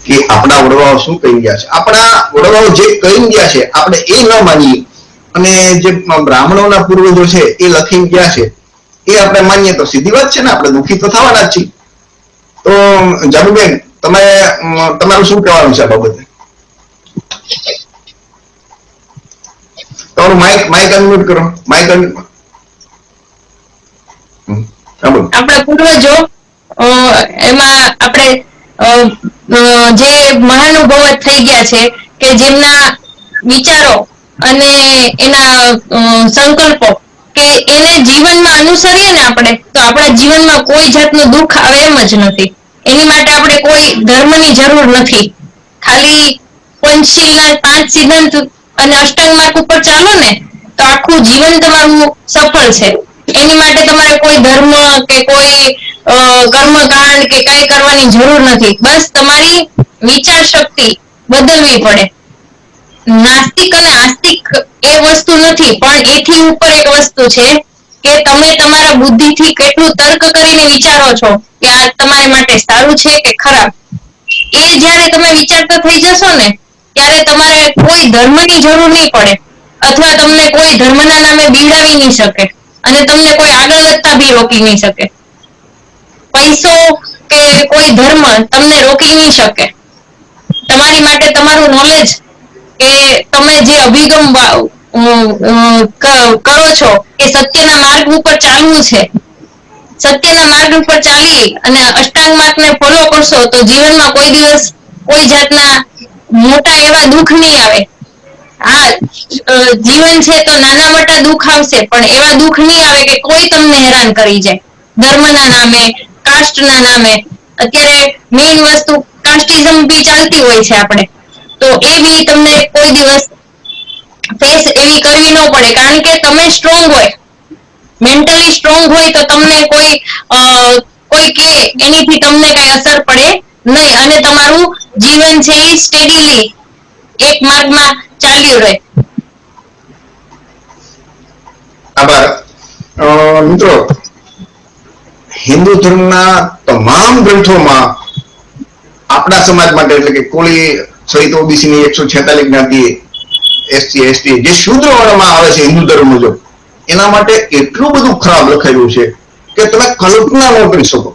કે આપણા વડવાઓ શું કહી ગયા છે. આપણા વડવાઓ જે કહી ગયા છે આપણે એ ન માનીએ અને જે બ્રાહ્મણોના પૂર્વજો છે એ લખી ગયા છે એ આપણે માનીએ તો સીધી વાત છે ને, આપણે દુઃખી તો થવાના જ છીએ. તો જાદુબેન, તમારું શું કહેવાનું છે આ બાબતે? તમારું માઇક અનમ્યુટ કરો. આપણા પૂર્વજો એમાં આપણે જે મહાનુભાવો થઈ ગયા છે કે જેમના વિચારો અને એના સંકલ્પો કે એને જીવનમાં અનુસરીએ ને આપણે તો આપણા જીવનમાં કોઈ જાતનું દુઃખ આવે એમ જ નથી. એની માટે આપણે કોઈ ધર્મની જરૂર નથી. ખાલી પંચશીલના 5 સિદ્ધાંત અને અષ્ટાંગ માર્ગ ઉપર ચાલો ને તો આખું જીવન તમારું સફળ છે. એની માટે તમારે કોઈ ધર્મ કે કોઈ કર્મકાંડ કે કઈ કરવાની જરૂર નથી. બસ તમારી વિચાર શક્તિ બદલવી પડે. નાસ્તિક અને આસ્તિક એ વસ્તુ નથી, પણ એથી ઉપર એક વસ્તુ છે કે તમે તમારા બુદ્ધિથી કેટલું તર્ક કરીને વિચારો છો કે આ તમારા માટે સારું છે કે ખરાબ. એ જ્યારે તમે વિચારતા થઈ જશો ને ત્યારે તમારે કોઈ ધર્મની જરૂર નહીં પડે, અથવા તમને કોઈ ધર્મના નામે બીવડાવી નહીં શકે, અને તમને કોઈ આગળ વધતા બી રોકી નહીં શકે. પૈસો કે કોઈ ધર્મ તમને રોકી નહીં શકે. તમારી માટે તમારું નોલેજ કે તમે જે અભિગમ કરો છો કે સત્યના માર્ગ ઉપર ચાલવું છે, સત્યના માર્ગ ઉપર ચાલી અને અષ્ટાંગ માર્ગને ફોલો કરશો તો જીવનમાં કોઈ દિવસ કોઈ જાતના મોટા એવા દુઃખ નહીં આવે. હા, જીવન છે તો નાના મોટા દુઃખ આવશે, પણ એવા દુઃખ નહીં આવે કે કોઈ તમને હેરાન કરી જાય ધર્મના નામે, કાસ્ટના નામે. અત્યારે મેઇન વસ્તુ કાસ્ટિઝમ બી ચાલતી હોય છે આપણે, તો એ બી તમને કોઈ દિવસ ફેસ એવી કરવી ન પડે, કારણ કે તમે સ્ટ્રોંગ હોય, મેન્ટલી સ્ટ્રોંગ હોય તો તમને કોઈ કે એનીથી તમને કઈ અસર પડે નહીં, અને તમારું જીવન છે એ સ્ટેડીલી એક માર્ગમાં ચાલ્યું રહે. આભાર. મિત્રો, હિન્દુ ધર્મના તમામ ગ્રંથોમાં આપણા સમાજ માટે એટલે કે કોળી સહિત ઓબીસી ની 146 જ્ઞાતિ, એસસી એસટી જે શૂદ્ર વર્ણમાં આવે છે હિન્દુ ધર્મ મુજબ, એના માટે એટલું બધું ખરાબ લખાયેલું છે કે તમે કલ્પના ન કરી શકો.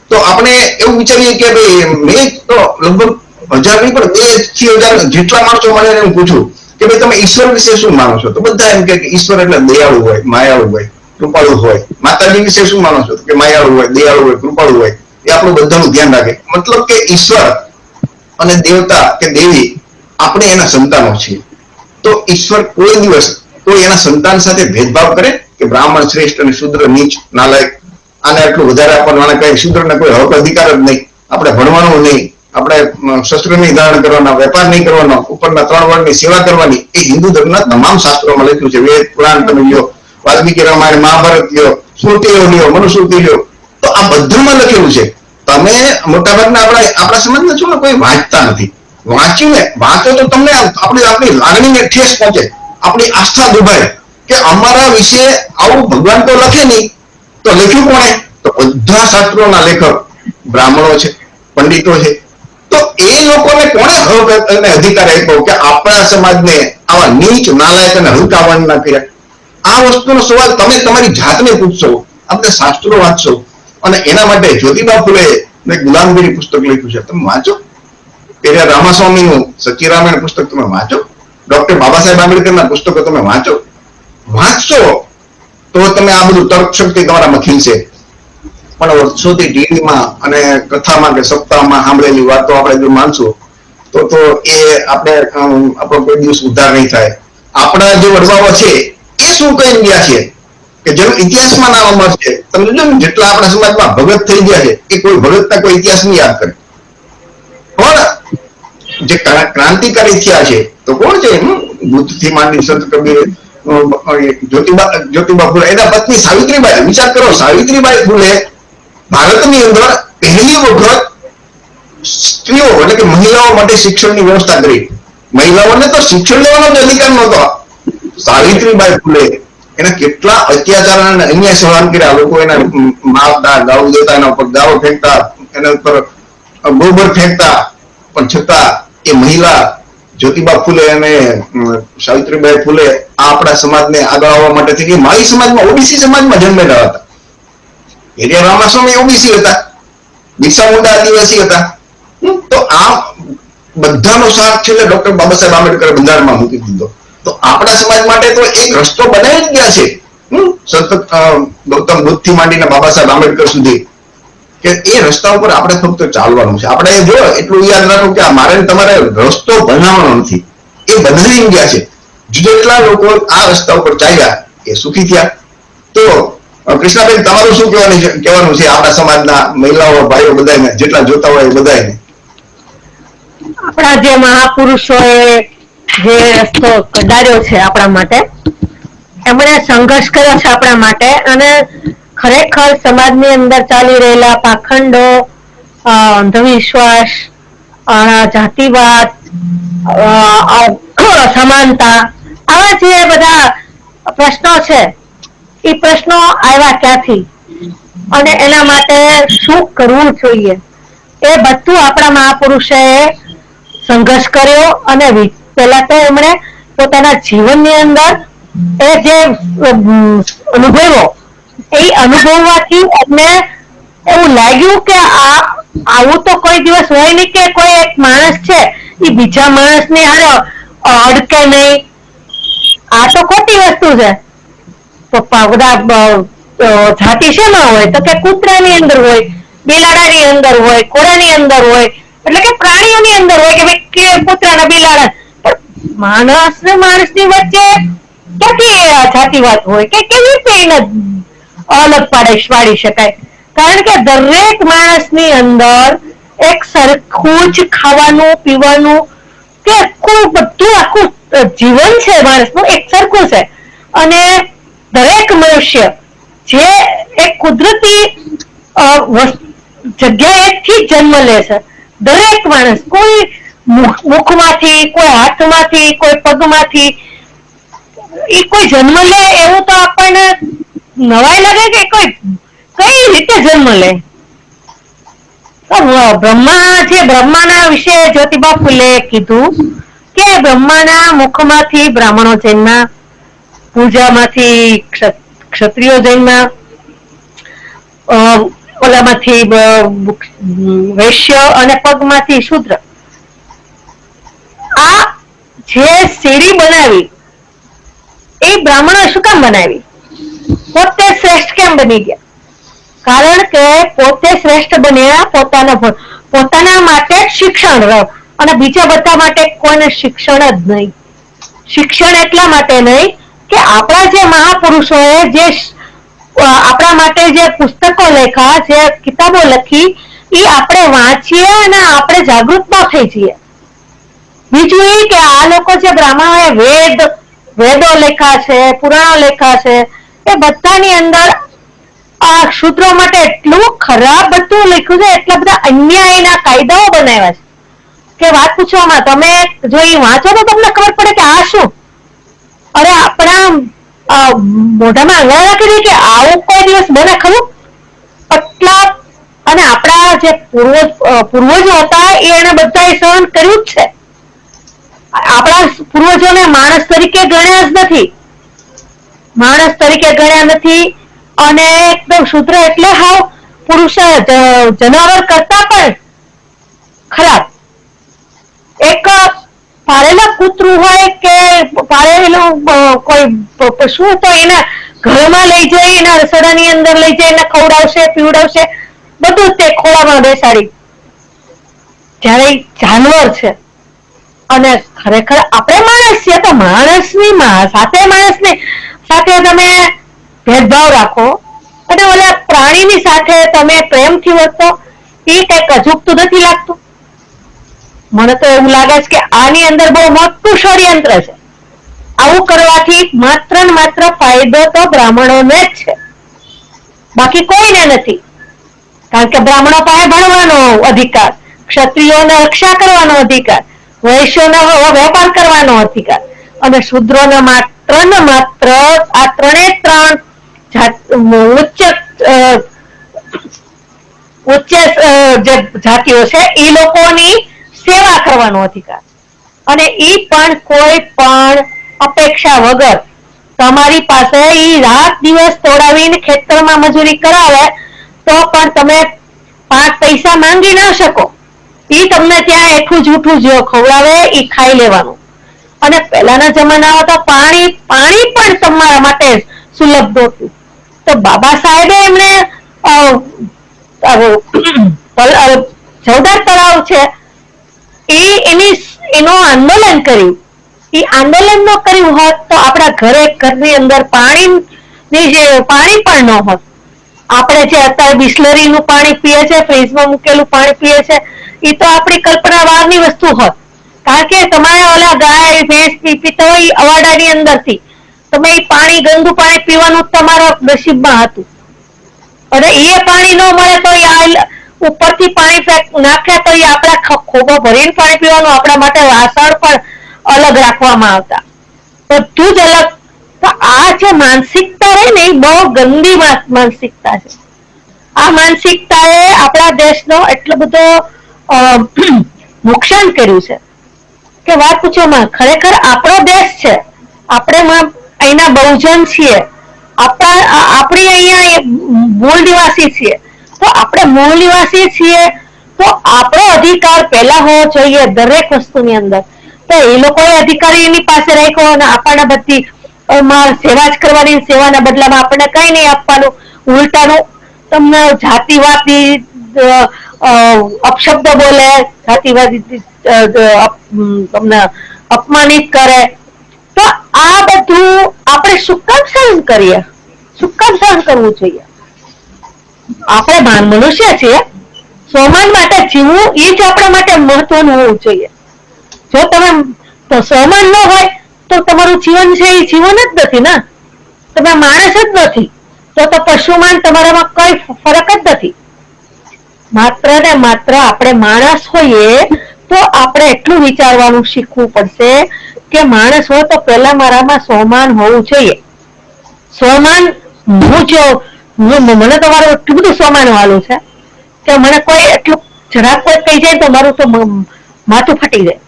તો આપણે એવું વિચારીએ કે ભાઈ મેં તો લગભગ 1000 નહીં પણ 2 થી 1000 જેટલા માણસો મને એમ પૂછ્યું કે ભાઈ તમે ઈશ્વર વિશે શું માનો છો, તો બધા એમ કે ઈશ્વર એટલે દયાળુ હોય, માયાળુ હોય, કૃપાળુ હોય. માતાજી વિશે શું માનો છો કે માયાળુ હોય, દયાળુ હોય, કૃપાળુ હોય. એ આપણું બધાનું ધ્યાન રાખે. મતલબ કે ઈશ્વર અને દેવતા કે દેવી આપણે એના સંતાનો છીએ. તો ઈશ્વર કોઈ દિવસ કોઈ એના સંતાન સાથે ભેદભાવ કરે કે બ્રાહ્મણ શ્રેષ્ઠ અને શૂદ્ર નીચ નાલાયક, આને એટલું વધારે આપણને કઈ શૂદ્રને કોઈ હક અધિકાર જ નહીં, આપણે ભણવાનું નહીં, આપણે શસ્ત્ર નહીં ધારણ કરવાના, વેપાર નહીં કરવાનો, ઉપરના 3 વર્ણની સેવા કરવાની. એ હિન્દુ ધર્મના તમામ શાસ્ત્રોમાં લખ્યું છે. વેદ પુરાણ તમે લ્યો, વાલ્મીકી રામાયણ, મહાભારત લ્યો, સ્મૃતિઓ લ્યો, મનુસ્મૃતિ લ્યો, તો આ બધામાં લખેલું છે. તમે મોટાભાગના આપણા સમાજના છો ને કોઈ વાંચતા નથી. વાંચો તો તમને આપણી લાગણીને ઠેસ પહોંચે, આપણી આસ્થા દુભાય કે અમારા વિશે આવું ભગવાન તો લખે નહીં, તો લખ્યું કોણે? તો બધા શાસ્ત્રોના લેખક બ્રાહ્મણો છે, પંડિતો છે. તો એ લોકોને કોણે હક અને અધિકાર આપ્યો કે આપણા સમાજને આવા નીચ, નાલાયક અને હલકા વર્ણના કર્યા? આ વસ્તુનો સવાલ તમે તમારી જાતને પૂછશો, આપણે શાસ્ત્રો વાંચશો. અને એના માટે જ્યોતિબા ફૂલે ગુલામગીરી પુસ્તક લખ્યું છે, તમે વાંચો. પેરિયાર રામાસ્વામીનું સચ્ચિરામાયણ પુસ્તક તમે વાંચો. ડોક્ટર બાબા સાહેબ આંબેડકરના પુસ્તકો તમે વાંચો. વાંચશો તો તમે આ બધું તર્ક શક્તિ તમારામાં ખીલશે. પણ વર્ષોથી ટીવીમાં અને કથામાં કે સપ્તાહમાં સાંભળેલી વાતો આપણે જો માનશું તો એ આપણો કોઈ દિવસ ઉદ્ધાર નહીં થાય. આપણા જે વડવાઓ છે એ શું કહી ગયા છે કે જેનો ઇતિહાસમાં નામ અમર છે. તમે જોજો ને જેટલા આપણા સમાજમાં ભગત થઈ ગયા છે એ કોઈ ભગતના કોઈ ઇતિહાસ નહીં યાદ કરે. પણ જે ક્રાંતિકારી થયા છે તો કોણ છે? બુદ્ધથી માંડી સંત કબીર, જ્યોતિબા ફૂલે, એના પત્ની સાવિત્રીબાઈ. વિચાર કરો, સાવિત્રીબાઈ ફૂલે ભારતની અંદર પહેલી વખત સ્ત્રીઓ એટલે કે મહિલાઓ માટે શિક્ષણની વ્યવસ્થા કરી. મહિલાઓને તો શિક્ષણ લેવાનો જ અધિકાર નહોતો. સાવિત્રીબાઈ ફૂલે એના કેટલા અત્યાચાર અને અન્યાય સહન કર્યા. લોકો એના મારતા, ગાળું દેતા, એના ઉપર ગાળો ફેંકતા, એના ઉપર ગોબર ફેંકતા, પણ છતાં એ મહિલા જ્યોતિબા ફૂલે અને સાવિત્રીબાઈ ફૂલે આપણા સમાજને આગળ આવવા માટે થઈ ગઈ. મારી સમાજમાં ઓબીસી સમાજમાં જન્મેલા હતા. પેરિયાર રામાસ્વામી ઓબીસી હતા, બિરસા મુંડા આદિવાસી હતા. તો આ બધાનો સાથ છેલ્લે ડોક્ટર બાબા સાહેબ આંબેડકરે બંધારણમાં મૂકી દીધો. તો આપણા સમાજ માટે તો એક રસ્તો બનાવી જ ગયા છે સતત ગૌતમ બુદ્ધ થી માંડીને બાબા સાહેબ આંબેડકર સુધી, કે એ રસ્તા ઉપર આપણે ફક્ત ચાલવાનું છે. આપણે જો એટલું યાદ રાખો કે મારે તમારે રસ્તો બનાવવાનો નથી, એ બનાવી ગયા છે. જેટલા લોકો આ રસ્તા ઉપર ચાલ્યા એ સુખી થયા. તો કૃષ્ણાબેન, તમારું શું કહેવાનું છે આપણા સમાજના મહિલાઓ ભાઈઓ બધાને, જેટલા જોતા હોય એ બધાને? આપણા જે મહાપુરુષોએ જે રસ્તો કઢાવ્યો છે આપણા માટે, એમણે સંઘર્ષ કર્યો છે આપણા માટે, અને ખરેખર સમાજની અંદર ચાલી રહેલા પાખંડો, અંધવિશ્વાસ, જાતિવાદ, સમાનતા, આવા જે બધા પ્રશ્નો છે એ પ્રશ્નો આવ્યા ક્યાંથી અને એના માટે શું કરવું જોઈએ, એ બધું આપણા મહાપુરુષે સંઘર્ષ કર્યો. અને પહેલા તો એમણે પોતાના જીવનની અંદર એ જે અનુભવ્યો, એ અનુભવવાથી એમને એવું લાગ્યું કે આવું તો કોઈ દિવસ હોય નહીં કે કોઈ એક માણસ છે એ બીજા માણસની હારે અડકે નહીં. આ તો ખોટી વસ્તુ છે. તો બધા જાતિ શેમાં હોય તો કે કૂતરાની અંદર હોય, બિલાડાની અંદર હોય, ઘોડાની અંદર હોય, એટલે કે પ્રાણીઓની અંદર હોય કે ભાઈ કૂતરા ને બિલાડા. પણ માણસ ને માણસની વચ્ચે ક્યાંથી જાતિવાદ હોય કે કેવી રીતે એને અલગ પાડી શકાય? કારણ કે દરેક માણસની અંદર એક સરખું જ ખાવાનું પીવાનું કે બધું આખું જીવન છે માણસનું એક સરખું છે. અને દરેક મનુષ્ય જે એક કુદરતી જગ્યાએથી જન્મ લે છે, દરેક માણસ કોઈ મુખમાંથી, કોઈ હાથમાંથી, કોઈ પગમાંથી એ કોઈ જન્મ લે એવું તો આપણને નવાઈ લાગે કે કોઈ કઈ રીતે જન્મ લે. બ્રહ્માના વિશે જ્યોતિબા ફૂલે કીધું કે બ્રહ્માના મુખમાંથી બ્રાહ્મણો જન્મ્યા, પૂજામાંથી ક્ષત્રિયો જન્મ્યા, ઓલામાંથી વૈશ્ય અને પગમાંથી શૂદ્ર. આ જે સીડી બનાવી એ બ્રાહ્મણો શું કામ બનાવી? પોતે શ્રેષ્ઠ કેમ બની ગયા? કારણ કે પોતે શ્રેષ્ઠ બન્યા પોતાના માટે શિક્ષણ, અને બીજા બધા માટે કોઈને શિક્ષણ જ નહીં. શિક્ષણ એટલા માટે નહીં કે આપણા જે મહાપુરુષોએ જે આપણા માટે જે પુસ્તકો લખ્યા, જે કિતાબો લખી, એ આપણે વાંચીએ અને આપણે જાગૃત ન થઈ જઈએ. બીજું એ કે આ લોકો જે બ્રાહ્મણોએ વેદો લખ્યા છે, પુરાણો લખ્યા છે, એ બધાની અંદર આ શૂદ્રો માટે એટલું ખરાબ બધું લખ્યું છે, એટલા બધા અન્યાયના કાયદાઓ બનાવ્યા છે કે વાત પૂછવામાં. તમે જો એ વાંચો તો તમને ખબર પડે કે આ શું. અરે આપણા મોઢામાં આંગળા રાખી દે કે આવું કોઈ દિવસ બને ખરું? એટલા. અને આપણા જે પૂર્વજો હતા એને બધા સહન કર્યું જ છે. આપણા પૂર્વજોને માણસ તરીકે ગણ્યા જ નથી, માણસ તરીકે ગણ્યા નથી. અને એકદમ શૂદ્ર એટલે હાવ પુરુષ જનાવર કરતા પણ ખરાબ. એક પાળેલા કૂતરું હોય કે પાળેલું કોઈ પશુ તો એના ઘરમાં લઈ જાય, એના રસોડાની અંદર લઈ જાય, એને ખવડાવશે, પીવડાવશે, બધું તે ખોળામાં બેસાડી. જ્યારે જાનવર છે અને ખરેખર આપણે માણસ છીએ, તો માણસની સાથે તમે ભેદભાવ રાખો અને ઓલા પ્રાણીની સાથે તમે પ્રેમથી વર્તો, એ કઈક અજુગતું નથી લાગતું? મને તો એવું લાગે છે કે આની અંદર બહુ મોટું ષડયંત્ર છે. આવું કરવાથી માત્ર ને માત્ર ફાયદો તો બ્રાહ્મણોને જ છે, બાકી કોઈને નથી. કારણ કે બ્રાહ્મણો પાસે ભણવાનો અધિકાર, ક્ષત્રિયોને રક્ષા કરવાનો અધિકાર, વૈશ્યોનો વેપાર કરવાનો અધિકાર, અને શૂદ્રોને માત્ર ને માત્ર આ ત્રણે ત્રણ ઉચ્ચ જે જાતિઓ છે એ લોકોની સેવા કરવાનો અધિકાર. અને ઈ પણ કોઈ પણ અપેક્ષા વગર તમારી પાસે ઈ રાત દિવસ તોડાવીને ખેતરમાં મજૂરી કરાવે તો પણ તમે 5 પૈસા માંગી ના શકો. ઈ તમને ત્યાં એઠું જૂઠું જો ખવડાવે ઈ ખાઈ લેવાનું. અને પહેલાના જમાનામાં તો પાણી પણ તમારા માટે સુલભ નહોતું. તો બાબા સાહેબે એમને જવદાર તળાવ છે એનું આંદોલન કર્યું એ આંદોલન ન કર્યું હોત તો આપણા ઘરની અંદર પાણી પણ ન હોત. આપણે જે અત્યારે બિસ્લરીનું પાણી પીએ છે, ફ્રીજમાં મૂકેલું પાણી પીએ છે, એ તો આપણી કલ્પના બહારની વસ્તુ હોત. કારણ કે તમારે ઓલા ગાય ભેંસ પીતા હોય અવાડાની અંદરથી તમે એ પાણી ગંદુ પાણી પીવાનું તમારા નસીબમાં હતું. અને એ પાણી ન મળે તો ઉપરથી પાણી નાખ્યા તો એ આપણા ખોબા ભરીને પાણી પીવાનું, આપણા માટે વાસણ પણ અલગ રાખવામાં આવતા, બધું જ અલગ. તો આ જે માનસિકતા રહી ને એ બહુ ગંદી માનસિકતા છે. આ માનસિકતાએ આપણા દેશનો એટલો બધો નુકસાન કર્યું છે કે વાત પૂછો માં. ખરેખર આપણો દેશ છે, આપણે અહીંના બહુજન છીએ, આપણી અહીંયા મૂળ નિવાસી છીએ. તો આપણે મૂળ નિવાસી છીએ તો આપણો અધિકાર પહેલા હોવો જોઈએ દરેક વસ્તુની અંદર. તો એ લોકોએ અધિકારી એની પાસે રાખ્યો અને આપણને બધી સેવા જ કરવાની, સેવાના બદલામાં આપણને કઈ નહીં આપવાનું, ઉલટાનું તમને જાતિવાદી અપશબ્દ બોલે, જાતિવાદી તમને અપમાનિત કરે. તો આ બધું આપણે શું કામ સહન કરીએ? શું કામ સહન કરવું જોઈએ? આપણે મનુષ્ય છીએ, સ્વમાન માટે જીવવું એ જ આપણા માટે મહત્વનું હોવું જોઈએ. જો તમે સ્વમાન ન હોય તો તમારું જીવન છે એ જીવન જ નથી ને, તમે માણસ જ નથી. તો પશુમાન તમારામાં કઈ ફરક જ નથી. માત્ર ને માત્ર આપણે માણસ હોઈએ તો આપણે એટલું વિચારવાનું શીખવું પડશે કે માણસ હોય તો પહેલા મારામાં સ્વમાન હોવું જોઈએ. સ્વમાન મને તમારું એટલું બધું સ્વમાન વાળું છે કે મને કોઈ એટલું જરાક કોઈ કહી જાય તો મારું તો માથું ફાટી જાય.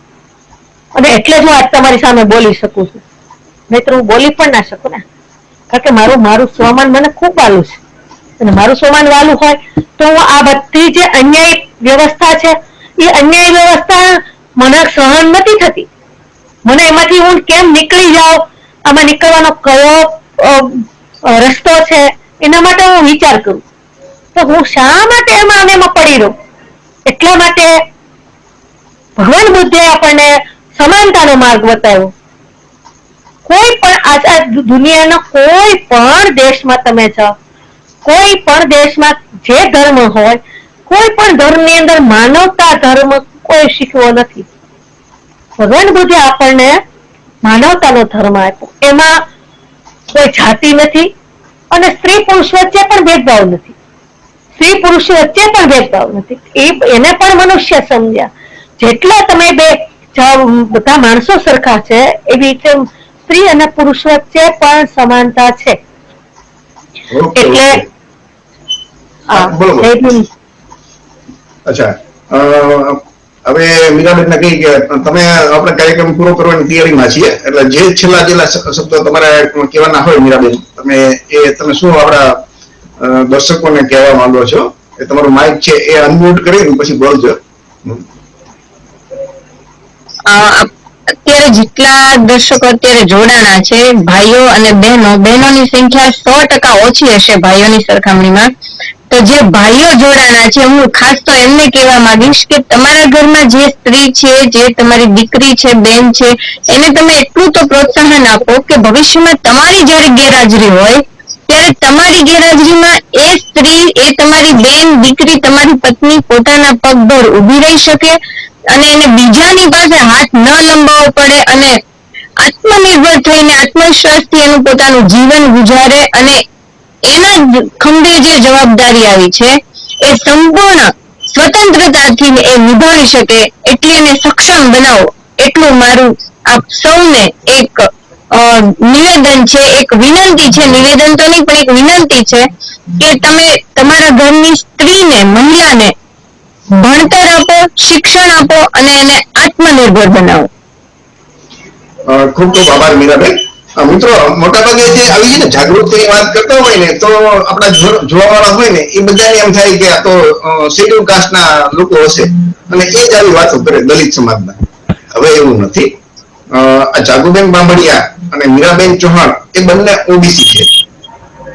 અને એટલે જ હું આજ તમારી સામે બોલી શકું છું, નહીં તો હું બોલી પણ ના શકું ને. કારણ કે મારું સ્વમાન મને ખૂબ વાલું છે, અને મારું સ્વમાન વાલું હોય તો હું આ બધી જે અન્યાય વ્યવસ્થા છે એ અન્યાય વ્યવસ્થા મને સહન નથી થતી. મને એમાંથી હું કેમ નીકળી જાઉં, આમાં નીકળવાનો કયો રસ્તો છે એના માટે હું વિચાર કરું. તો હું શા માટે એમાં પડી રહું? એટલા માટે ભગવાન બુદ્ધે આપણને સમાનતાનો માર્ગ બતાવ્યો. કોઈ પણ આ દુનિયાનો કોઈ પણ દેશમાં તમે જાઓ, કોઈ પણ દેશમાં જે ધર્મ હોય, કોઈ પણ ધર્મની અંદર માનવતા ધર્મ કોઈ શીખવો નથી. ભગવાન બુદ્ધે આપણને માનવતાનો ધર્મ આપ્યો. એમાં કોઈ જાતિ નથી અને સ્ત્રી પુરુષ વચ્ચે પણ ભેદભાવ નથી. સ્ત્રી પુરુષ વચ્ચે પણ ભેદભાવ નથી. એને પણ મનુષ્ય સમજ્યા. જેટલા તમે બધા માણસો સરખા છે એવી રીતે સ્ત્રી અને પુરુષ વચ્ચે પણ સમાનતા છે. એટલે અચ્છા, હવે મીરાબેન કહી કે તમે આપણે કાર્યક્રમ પૂરો કરવાની તૈયારીમાં છીએ, એટલે જે છેલ્લા શબ્દો તમારે કહેવાના હોય મીરાબેન, તમે શું આપણા દર્શકોને કહેવા માંગો છો? એ તમારું માઇક છે એ અનમ્યુટ કરીને પછી બોલજો. અત્યારે જેટલા દર્શકો અત્યારે જોડાણા છે, ભાઈઓ અને બહેનોની સંખ્યા 100% ઓછી હશે ભાઈઓની સરખામણીમાં. તો જે ભાઈઓ જોડાણા છે હું ખાસ તો એમને કહેવા માંગીશ કે તમારા ઘરમાં જે સ્ત્રી છે, જે તમારી દીકરી છે, બેન છે, એને તમે એટલું તો પ્રોત્સાહન આપો કે ભવિષ્યમાં તમારી જયારે ગેરહાજરી હોય ત્યારે તમારી ગેરહાજરીમાં એ સ્ત્રી, એ તમારી બેન, દીકરી, તમારી પત્ની પોતાના પગભર ઉભી રહી શકે અને એને બીજાની પાસે હાથ ન લંબાવવો પડે અને આત્મનિર્ભર થઈને આત્મવિશ્વાસથી એનું પોતાનું જીવન ગુજારે અને એના ખંભે જે જવાબદારી આવી છે એ સંપૂર્ણ સ્વતંત્રતાથી એ નિભાવી શકે એટલી એને સક્ષમ બનાવો, એટલું મારું આપ સૌને એક નિવેદન છે, એક વિનંતી છે. નિવેદન તો નહીં પણ એક વિનંતી છે કે તમે તમારા ઘરની સ્ત્રીને, મહિલાને ભણતર આપો, શિક્ષણ આપો અને એને આત્મનિર્ભર બનાવો. ખૂબ ખૂબ આભાર મીરાબેન. મિત્રો, મોટાભાગે જે આવી છે ને જાગૃતિની વાત કરતા હોય ને તો આપણા જોવાવાળા હોય ને એ બધાને એમ થાય કે આ તો શેડ્યુલ કાસ્ટના લોકો હશે અને એ જ આવી વાતો કરે દલિત સમાજના. હવે એવું નથી. આ જાગુબેન બાંભડિયા અને મીરાબેન ચૌહાણ એ બંને ઓબીસી છે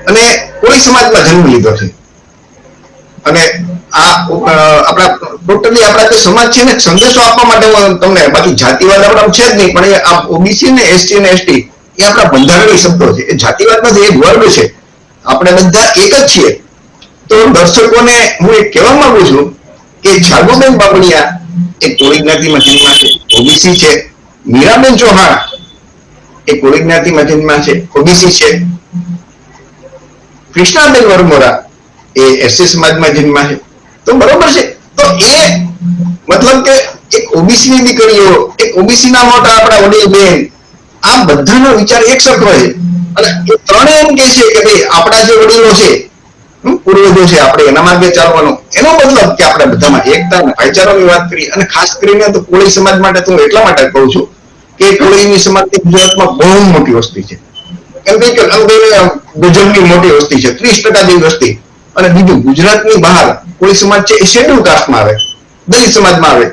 અને કોળી સમાજમાં જન્મ લીધો છે અને આપણા ટોટલી આપણા જે સમાજ છે ને સંદેશો આપવા માટે હું તમને, બાકી જાતિવાદ આપણા છે જ નહીં, પણ એ આ ઓબીસી ને એસટી ને એસટી એ આપણા બંધારણીય શબ્દો છે. એ જાતિવાદ નથી, એક વર્ગ છે. આપણે બધા એક જ છીએ. તો દર્શકોને હું એ કહેવા માંગુ છું કે જાગુબેન બામણિયા એ કોળી જ્ઞાતિમાં જન્મ્યા છે, ઓબીસી છે. મીરાબેન ચૌહાણ એ કોળી જ્ઞાતિમાં જન્મ્યા છે, ઓબીસી છે. કૃષ્ણાબેન વરમોરા એ એસસી સમાજમાં જન્મ્યા છે. તો બરોબર છે. તો એ મતલબ કે એક ઓબીસી ની દીકરીઓ, એક ઓબીસી ના મોટા આપણા વડીલ બેન, આ બધાનો વિચાર એક સરખો છે. અને એ ત્રણેય એમ કે છે કે ભાઈ આપણા જે વડીલો છે, પૂર્વજો છે, આપણે એના માર્ગે ચાલવાનું. એનો મતલબ કે આપણે બધામાં એકતા અને ભાઈચારાની વાત કરી. અને ખાસ કરીને તો કોળી સમાજ માટે તો હું એટલા માટે કહું છું કે કોળીની સમાજની ગુજરાતમાં બહુ મોટી વસ્તી છે. એમ કે ગજબની મોટી વસ્તી છે, 30% જેવી વસ્તી. અને બીજું, ગુજરાતની બહાર કોળી સમાજ છે એ શેડ્યુલ કાસ્ટમાં આવે, દલિત સમાજમાં આવે,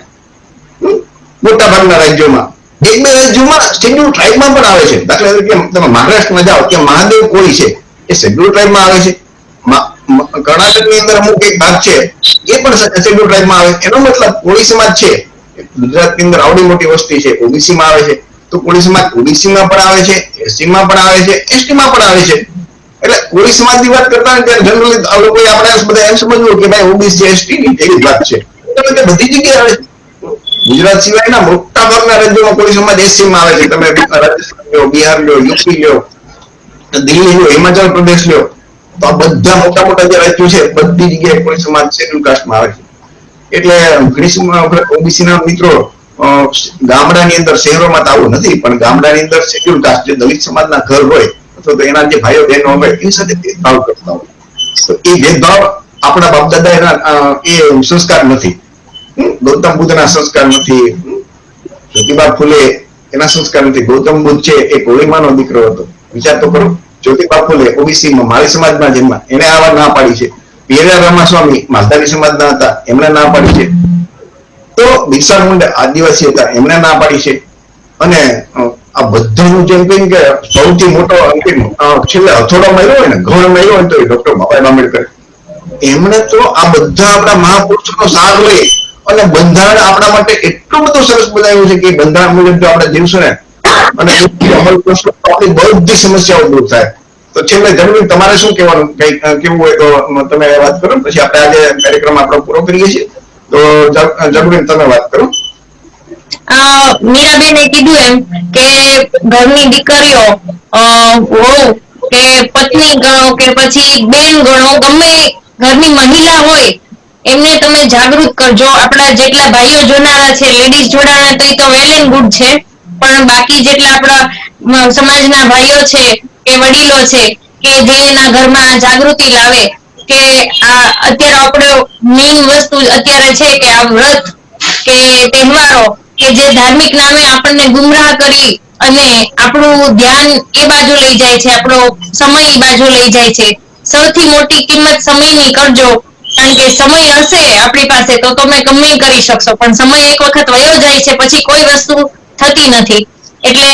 મોટા ભાગના રાજ્યોમાં. એક બે રાજ્યોમાં શેડ્યુલ ટ્રાઇબમાં પણ આવે છે. દાખલા તરીકે તમે મહારાષ્ટ્રમાં જાઓ ત્યાં મહાદેવ કોળી છે એ શેડ્યુલ ટ્રાઇબમાં આવે છે. કર્ણાટકની અંદર અમુક એક ભાગ છે એ પણ શેડ્યુલ ટ્રાઇબમાં આવે. એનો મતલબ કોળી સમાજ છે ગુજરાતની અંદર આવડી મોટી વસ્તી છે, ઓબીસી માં આવે છે. તો કોળી સમાજ ઓબીસી માં પણ આવે છે, એસસી માં પણ આવે છે, એસટી માં પણ આવે છે. એટલે કોળી સમાજની વાત કરતા ત્યારે જનરલી આ લોકોએ આપણે બધા એમ સમજવું કે ભાઈ ઓબીસી એસટી ની એવી વાત છે. બધી જગ્યાએ આવે છે. ગુજરાત સિવાયના મોટા ભાગના રાજ્યોમાં કોળી સમાજ એસસી માં આવે છે. તમે રાજસ્થાન લો, બિહાર લો, યુપી લો, દિલ્હી લો, હિમાચલ પ્રદેશ લો, તો આ બધા મોટા મોટા જે રાજ્યો છે બધી જગ્યાએ કોળી સમાજ શેડ્યુલ કાસ્ટમાં આવે છે. એટલે ઘણી ઓબીસી ના મિત્રો ગામડાની અંદર, શહેરોમાં તો આવું નથી, પણ ગામડાની અંદર શેડ્યુલ કાસ્ટ જે દલિત સમાજના ઘર હોય અથવા તો એના જે ભાઈઓ બહેનો હોય એની સાથે ભેદભાવ કરતા હોય. તો એ ભેદભાવ આપણા બાપ દાદા એના એ સંસ્કાર નથી. ગૌતમ બુદ્ધના સંસ્કાર નથી, જ્યોતિબા ફૂલે એના સંસ્કાર નથી. ગૌતમ બુદ્ધ છે એ કોળીમાનો દીકરો હતો. વિચાર તો કરો. જ્યોતિબા ફૂલે ઓબીસીમાં માળી સમાજમાં જન્મા, એને આવા ના પાડી છે. પેરિયાર રામાસ્વામી માલધારી સમાજના હતા, એમણે ના પાડી છે. તો બિરસા મુંડા આદિવાસી હતા, એમણે ના પાડી છે. અને આ બધાનું જેમ કહીને કે સૌથી મોટો છેલ્લે હથોડો માર્યો હોય ને, ઘણ માર્યો હોય તો એ ડોક્ટર બાબા આંબેડકર. એમણે તો આ બધા આપણા મહાપુરુષોનો સાથ લઈ અને બંધારણ આપણા માટે એટલું બધું સરસ બનાવ્યું છે કે બંધારણ મુજબ જો આપણે જીવશું ને અને અમલ કરશું તો આપણી બધી સમસ્યાઓ દૂર થાય. તો છેલ્લે જનરલી તમારે શું કહેવાનું, કઈ કેવું હોય તો તમે વાત કરો, પછી આપણે આજે કાર્યક્રમ આપણો પૂરો કરીએ છીએ. તો જગબેન તમે વાત કરો. મીરાબેને કીધું એમ કે ઘરની દીકરીઓ વહુ કે પત્ની ગણો કે પછી બેન ગણો, ગમે ઘરની મહિલા હોય એમને તમે જાગૃત કરજો. આપણા જેટલા ભાઈઓ જોનારા છે, લેડીઝ જોડાણા તો એ તો વેલ એન્ડ ગુડ છે, પણ બાકી જેટલા આપણા સમાજના ભાઈઓ છે કે વડીલો છે કે જે એના ઘરમાં જાગૃતિ લાવે કે આ અત્યારે આપણે મેઇન વસ્તુ અત્યારે છે કે આ વ્રત કે તહેવારો કે જે ધાર્મિક નામે આપણને ગુમરાહ કરી અને આપણું ધ્યાન એ બાજુ લઈ જાય છે, આપણો સમય એ બાજુ લઈ જાય છે. સૌથી મોટી કિંમત સમયની કરજો, કારણ કે સમય હશે આપણી પાસે તો તમે ગમે કરી શકશો, પણ સમય એક વખત વયો જાય છે પછી કોઈ વસ્તુ થતી નથી. એટલે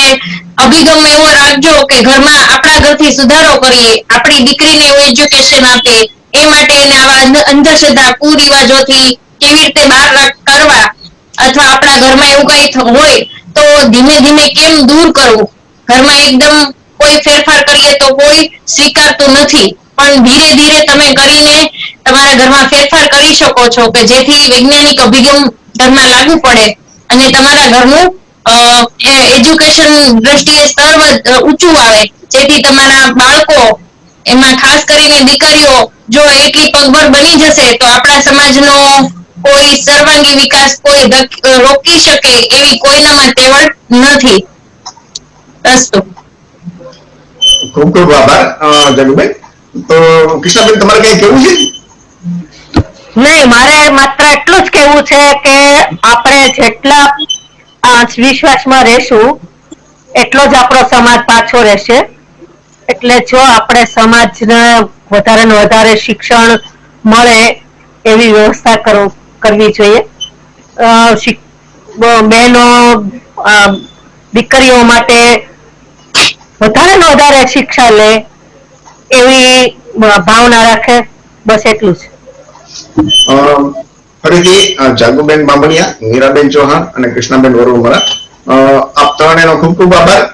અભિગમ એવો રાખજો કે ઘરમાં આપણા ઘરથી સુધારો કરીએ, આપણી દીકરીને એવું એજ્યુકેશન આપીએ. એ માટે એને આવા અંધશ્રદ્ધા કુરિવાજોથી કેવી રીતે બહાર કરવા અથવા આપણા ઘરમાં એવું કઈ હોય તો ધીમે ધીમે કેમ દૂર કરવું. ઘરમાં એકદમ કોઈ ફેરફાર કરીએ તો કોઈ સ્વીકારતું નથી, પણ ધીરે ધીરે તમે કરીને તમારા ઘરમાં ફેરફાર કરી શકો છો કે જેથી વૈજ્ઞાનિક અભિગમ ઘરમાં લાગુ પડે અને તમારા ઘરનું એજ્યુકેશન દ્રષ્ટિએ સ્તર ઊંચું આવે, જેથી તમારા બાળકો, એમાં ખાસ કરીને દીકરીઓ જો એટલી પગભર બની જશે તો આપણા સમાજનો કોઈ સર્વાંગી વિકાસ કોઈ રોકી શકે એવી કોઈનામાં તેવડ નથી. અસ્તુ. ખૂબ ખૂબ આભાર જગુભાઈ. તો કૃષ્ણાબેન તમારે કઈ કેવું છે? નહીં, મારે માત્ર એટલું જ કેવું છે કે આપણે જેટલા વિશ્વાસમાં રહેશું એટલો જ આપણો સમાજ પાછો રહેશે. એટલે જો આપણે સમાજને વધારે ને વધારે શિક્ષણ મળે એવી વ્યવસ્થા કરવી જોઈએ. બહેનો દીકરીઓ માટે વધારે ને વધારે શિક્ષા લે એવી ભાવના રાખે. બસ એટલું જ. ફરીથી જાગુબેન બામણિયા, મીરાબેન ચૌહાણ અને કૃષ્ણાબેન વરુમરા, આપ ત્રણેયનો ખૂબ ખૂબ આભાર.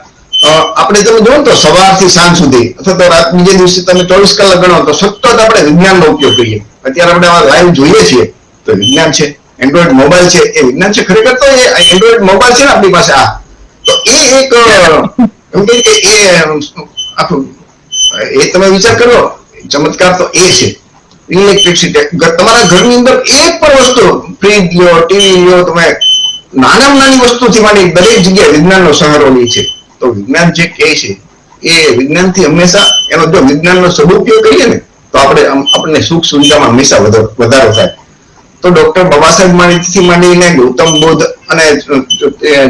આપણે તમે જોવો તો સવારથી સાંજ સુધી અથવા તો રાત બીજે દિવસે તમે 24 કલાક ગણો તો સતત આપણે વિજ્ઞાનનો ઉપયોગ કરીએ. અત્યારે આપણે લાઈવ જોઈએ છીએ તો વિજ્ઞાન છે. એન્ડ્રોઈડ મોબાઈલ છે એ વિજ્ઞાન છે. ખરેખર તો એ એન્ડ્રોઈડ મોબાઈલ છે ને આપણી પાસે આ તો એ એક એમ કે એ આખું એ તમે વિચાર કરો ચમત્કાર તો એ છે. ઇલેક્ટ્રિસિટી તમારા ઘરની અંદર એક પણ વસ્તુ ફ્રીજ લ્યો, ટીવી લ્યો, તમે નાનામાં નાની વસ્તુથી માંડી દરેક જગ્યાએ વિજ્ઞાનનો સહારો લે છે. તો વિજ્ઞાન જે કહે છે એ વિજ્ઞાનથી હંમેશા એનો જો વિજ્ઞાનનો સદુપયોગ કરીએ ને તો આપણને સુખ સુવિધામાં હંમેશા વધારો થાય. તો ડોક્ટર બાબા સાહેબ માણીથી માંડીને ગૌતમ બુદ્ધ અને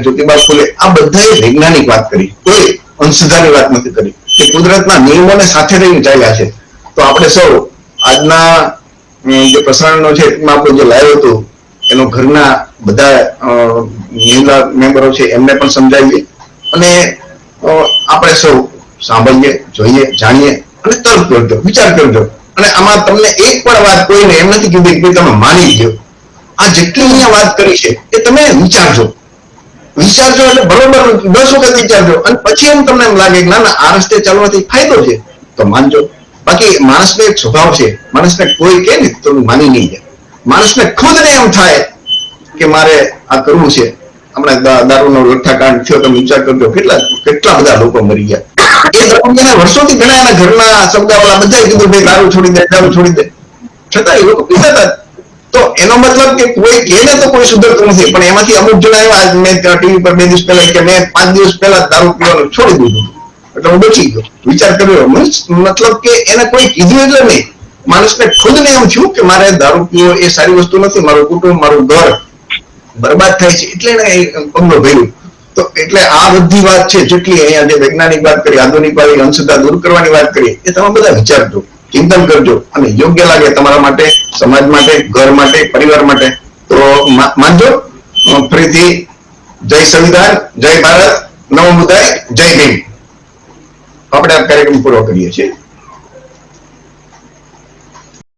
જ્યોતિબા ફૂલે આ બધાએ વૈજ્ઞાનિક વાત કરી, કોઈ અંશધારી વાત નથી કરી કે કુદરતના નિયમોને સાથે રહીને ચાલ્યા છે. તો આપણે સૌ આજના જે પ્રસારણનો છે એમાં આપણે જે લાવ્યો હતું એનો ઘરના બધા મેમ્બરો છે એમને પણ સમજાવીએ અને આપણે સૌ સાંભળીએ, જોઈએ, જાણીએ અને તર્ક કરજો, વિચાર કરજો. અને આમાં તમને એક પણ વાત કોઈને એમ નથી કીધી કે તમે માની ગયો. આ જેટલી અહીંયા વાત કરી છે એ તમે વિચારજો એટલે બરોબર 10 વખત વિચારજો અને પછી એમ તમને એમ લાગે કે ના ના આ રસ્તે ચાલવાથી ફાયદો છે તો માનજો. બાકી માણસનો એક સ્વભાવ છે, માણસને કોઈ કહે ને તો માની નહીં જાય. માણસને ખુદને એમ થાય કે મારે આ કરવું છે. હમણાં દારૂનો લઠ્ઠાકાંડ થયો, તમે વિચાર કરજો કેટલા બધા લોકો મરી ગયા. એ દરમિયાન વર્ષોથી ઘણા એના ઘરના સગાવાળા બધા કીધું ભાઈ દારૂ છોડી દે છતાં એ લોકો પીતા હતા. તો એનો મતલબ કે કોઈ કહે ને તો કોઈ સુધરતું નથી, પણ એમાંથી અમુક જણા એવા મેં ટીવી પર 2 દિવસ પહેલા કે મેં 5 દિવસ પહેલા દારૂ પીવાનું છોડી દીધું એટલે હું બચી ગયો. વિચાર કર્યો મતલબ કે એને કોઈ કીધું એટલે નહીં, માણસને ખુદને એમ થયું કે મારે દારૂ પીવો એ સારી વસ્તુ નથી, મારું કુટુંબ મારું ઘર બરબાદ થાય છે એટલે એને પગલું ભર્યું. તો એટલે આ બધી વાત છે જેટલી અહીંયા જે વૈજ્ઞાનિક વાત કરી, આધુનિક વાત, અંધશ્રદ્ધા દૂર કરવાની વાત કરી એ તમે બધા વિચારજો, ચિંતન કરજો અને યોગ્ય લાગે તમારા માટે, સમાજ માટે, ઘર માટે, પરિવાર માટે તો માનજો. ફરીથી જય સંવિધાન, જય ભારત, નવો મુદાય, જય ભીમ. આપણે આ કાર્યક્રમ પૂરો કરીએ છીએ.